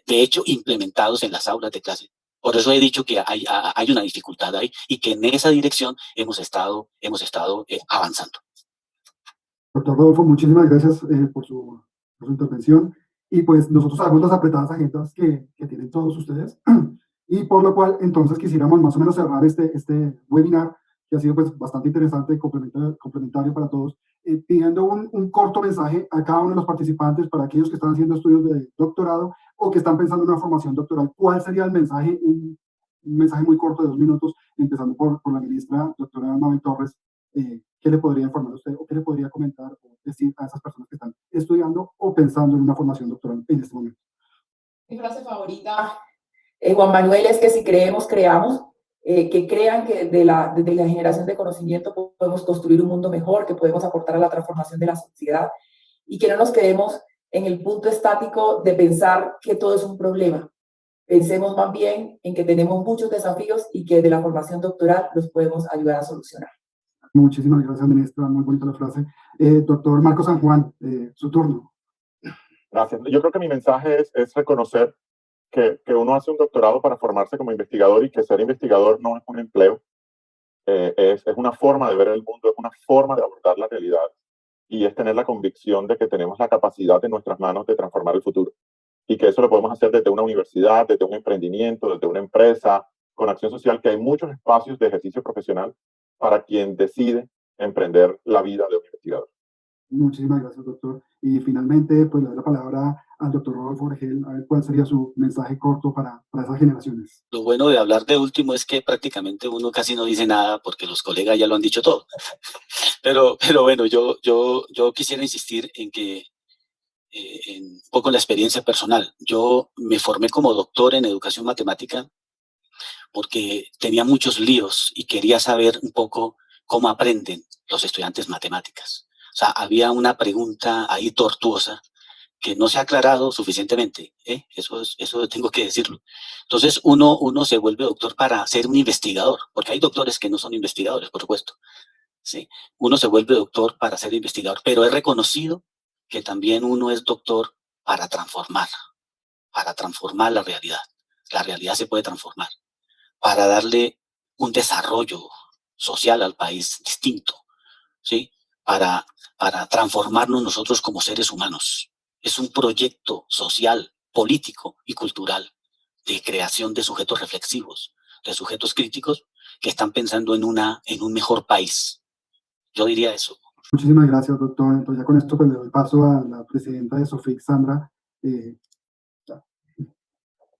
hecho, implementados en las aulas de clase. Por eso he dicho que hay una dificultad ahí y que en esa dirección hemos estado avanzando. Doctor Rodolfo, muchísimas gracias por su intervención. Y pues nosotros sabemos las apretadas agendas que tienen todos ustedes. Y por lo cual, entonces, quisiéramos más o menos cerrar este webinar, que ha sido pues bastante interesante y complementario para todos, pidiendo un corto mensaje a cada uno de los participantes para aquellos que están haciendo estudios de doctorado o que están pensando en una formación doctoral. ¿Cuál sería el mensaje? Un mensaje muy corto de 2 minutos, empezando por la ministra, doctora Mabel Torres. ¿Qué le podría informar a usted o qué le podría comentar o decir a esas personas que están estudiando o pensando en una formación doctoral en este momento? Mi frase favorita, Juan Manuel, es que si creemos, creamos. Que crean que desde la generación de conocimiento podemos construir un mundo mejor, que podemos aportar a la transformación de la sociedad y que no nos quedemos en el punto estático de pensar que todo es un problema. Pensemos más bien en que tenemos muchos desafíos y que de la formación doctoral los podemos ayudar a solucionar. Muchísimas gracias, ministra. Muy bonita la frase. Doctor Marco San Juan, su turno. Gracias. Yo creo que mi mensaje es reconocer que uno hace un doctorado para formarse como investigador y que ser investigador no es un empleo, es una forma de ver el mundo, es una forma de abordar la realidad y es tener la convicción de que tenemos la capacidad en nuestras manos de transformar el futuro y que eso lo podemos hacer desde una universidad, desde un emprendimiento, desde una empresa, con acción social, que hay muchos espacios de ejercicio profesional para quien decide emprender la vida de un investigador. Muchísimas gracias, doctor. Y finalmente, pues le doy la palabra al doctor Rodolfo Orgel, a ver cuál sería su mensaje corto para esas generaciones. Lo bueno de hablar de último es que prácticamente uno casi no dice nada porque los colegas ya lo han dicho todo. Pero bueno, yo quisiera insistir en que, un poco en la experiencia personal. Yo me formé como doctor en educación matemática porque tenía muchos líos y quería saber un poco cómo aprenden los estudiantes matemáticas. O sea, había una pregunta ahí tortuosa que no se ha aclarado suficientemente, ¿eh? Eso tengo que decirlo. Entonces, uno se vuelve doctor para ser un investigador, porque hay doctores que no son investigadores, por supuesto. ¿Sí? Uno se vuelve doctor para ser investigador, pero es reconocido que también uno es doctor para transformar la realidad. La realidad se puede transformar, para darle un desarrollo social al país distinto, ¿sí? Para transformarnos nosotros como seres humanos. Es un proyecto social, político y cultural de creación de sujetos reflexivos, de sujetos críticos que están pensando en un mejor país. Yo diría eso. Muchísimas gracias, doctor. Entonces ya con esto pues le doy paso a la presidenta de SOFIC, Sandra.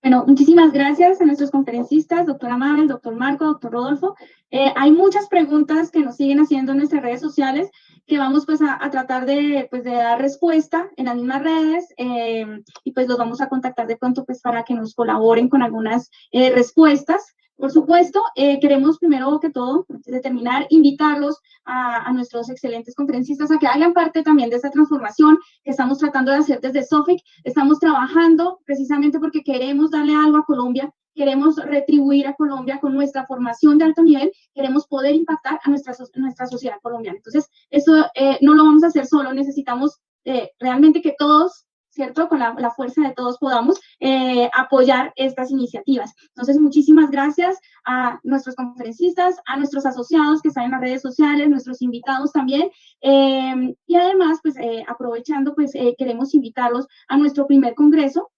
Bueno, muchísimas gracias a nuestros conferencistas, doctora Mabel, doctor Marco, doctor Rodolfo. Hay muchas preguntas que nos siguen haciendo en nuestras redes sociales que vamos pues a tratar de dar respuesta en las mismas redes y pues los vamos a contactar de pronto pues para que nos colaboren con algunas respuestas. Por supuesto, queremos primero que todo, antes de terminar, invitarlos a nuestros excelentes conferencistas a que hagan parte también de esta transformación que estamos tratando de hacer desde SOFIC. Estamos trabajando precisamente porque queremos darle algo a Colombia, queremos retribuir a Colombia con nuestra formación de alto nivel, queremos poder impactar a nuestra sociedad colombiana. Entonces, eso no lo vamos a hacer solo, necesitamos realmente que todos, ¿cierto? Con la fuerza de todos podamos apoyar estas iniciativas. Entonces, muchísimas gracias a nuestros conferencistas, a nuestros asociados que están en las redes sociales, nuestros invitados también. Y además, pues, aprovechando, pues, queremos invitarlos a nuestro primer congreso,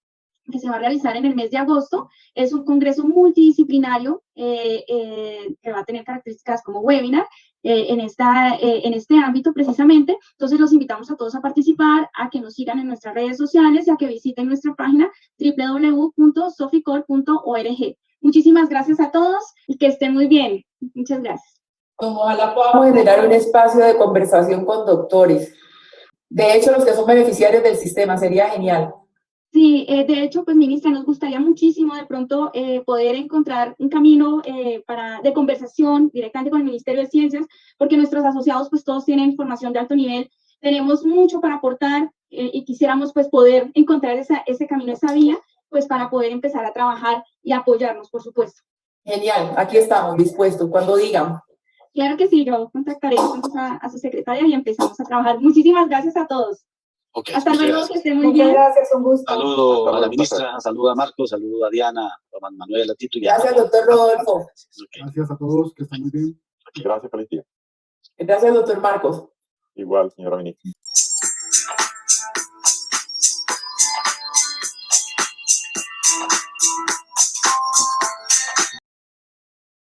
que se va a realizar en el mes de agosto. Es un congreso multidisciplinario que va a tener características como webinar en este ámbito precisamente. Entonces los invitamos a todos a participar, a que nos sigan en nuestras redes sociales y a que visiten nuestra página www.soficol.org. Muchísimas gracias a todos y que estén muy bien. Muchas gracias. Ojalá podamos generar un espacio de conversación con doctores. De hecho, los que son beneficiarios del sistema, sería genial. Sí, de hecho, pues, ministra, nos gustaría muchísimo de pronto poder encontrar un camino de conversación directamente con el Ministerio de Ciencias, porque nuestros asociados, pues, todos tienen formación de alto nivel, tenemos mucho para aportar y quisiéramos, pues, poder encontrar ese camino, esa vía, pues, para poder empezar a trabajar y apoyarnos, por supuesto. Genial, aquí estamos, dispuestos, cuando digan. Claro que sí, yo contactaré entonces a su secretaria y empezamos a trabajar. Muchísimas gracias a todos. Okay, hasta luego, que estén muy Muchas bien. gracias, un gusto. Saludo a la ministra, saludo a Marcos, saludo a Diana, a Manuel, a Tito y a... Gracias, doctor Rodolfo. Okay. Gracias a todos, que estén muy bien. Gracias, feliz día. Gracias, doctor Marcos. Igual, señora ministra.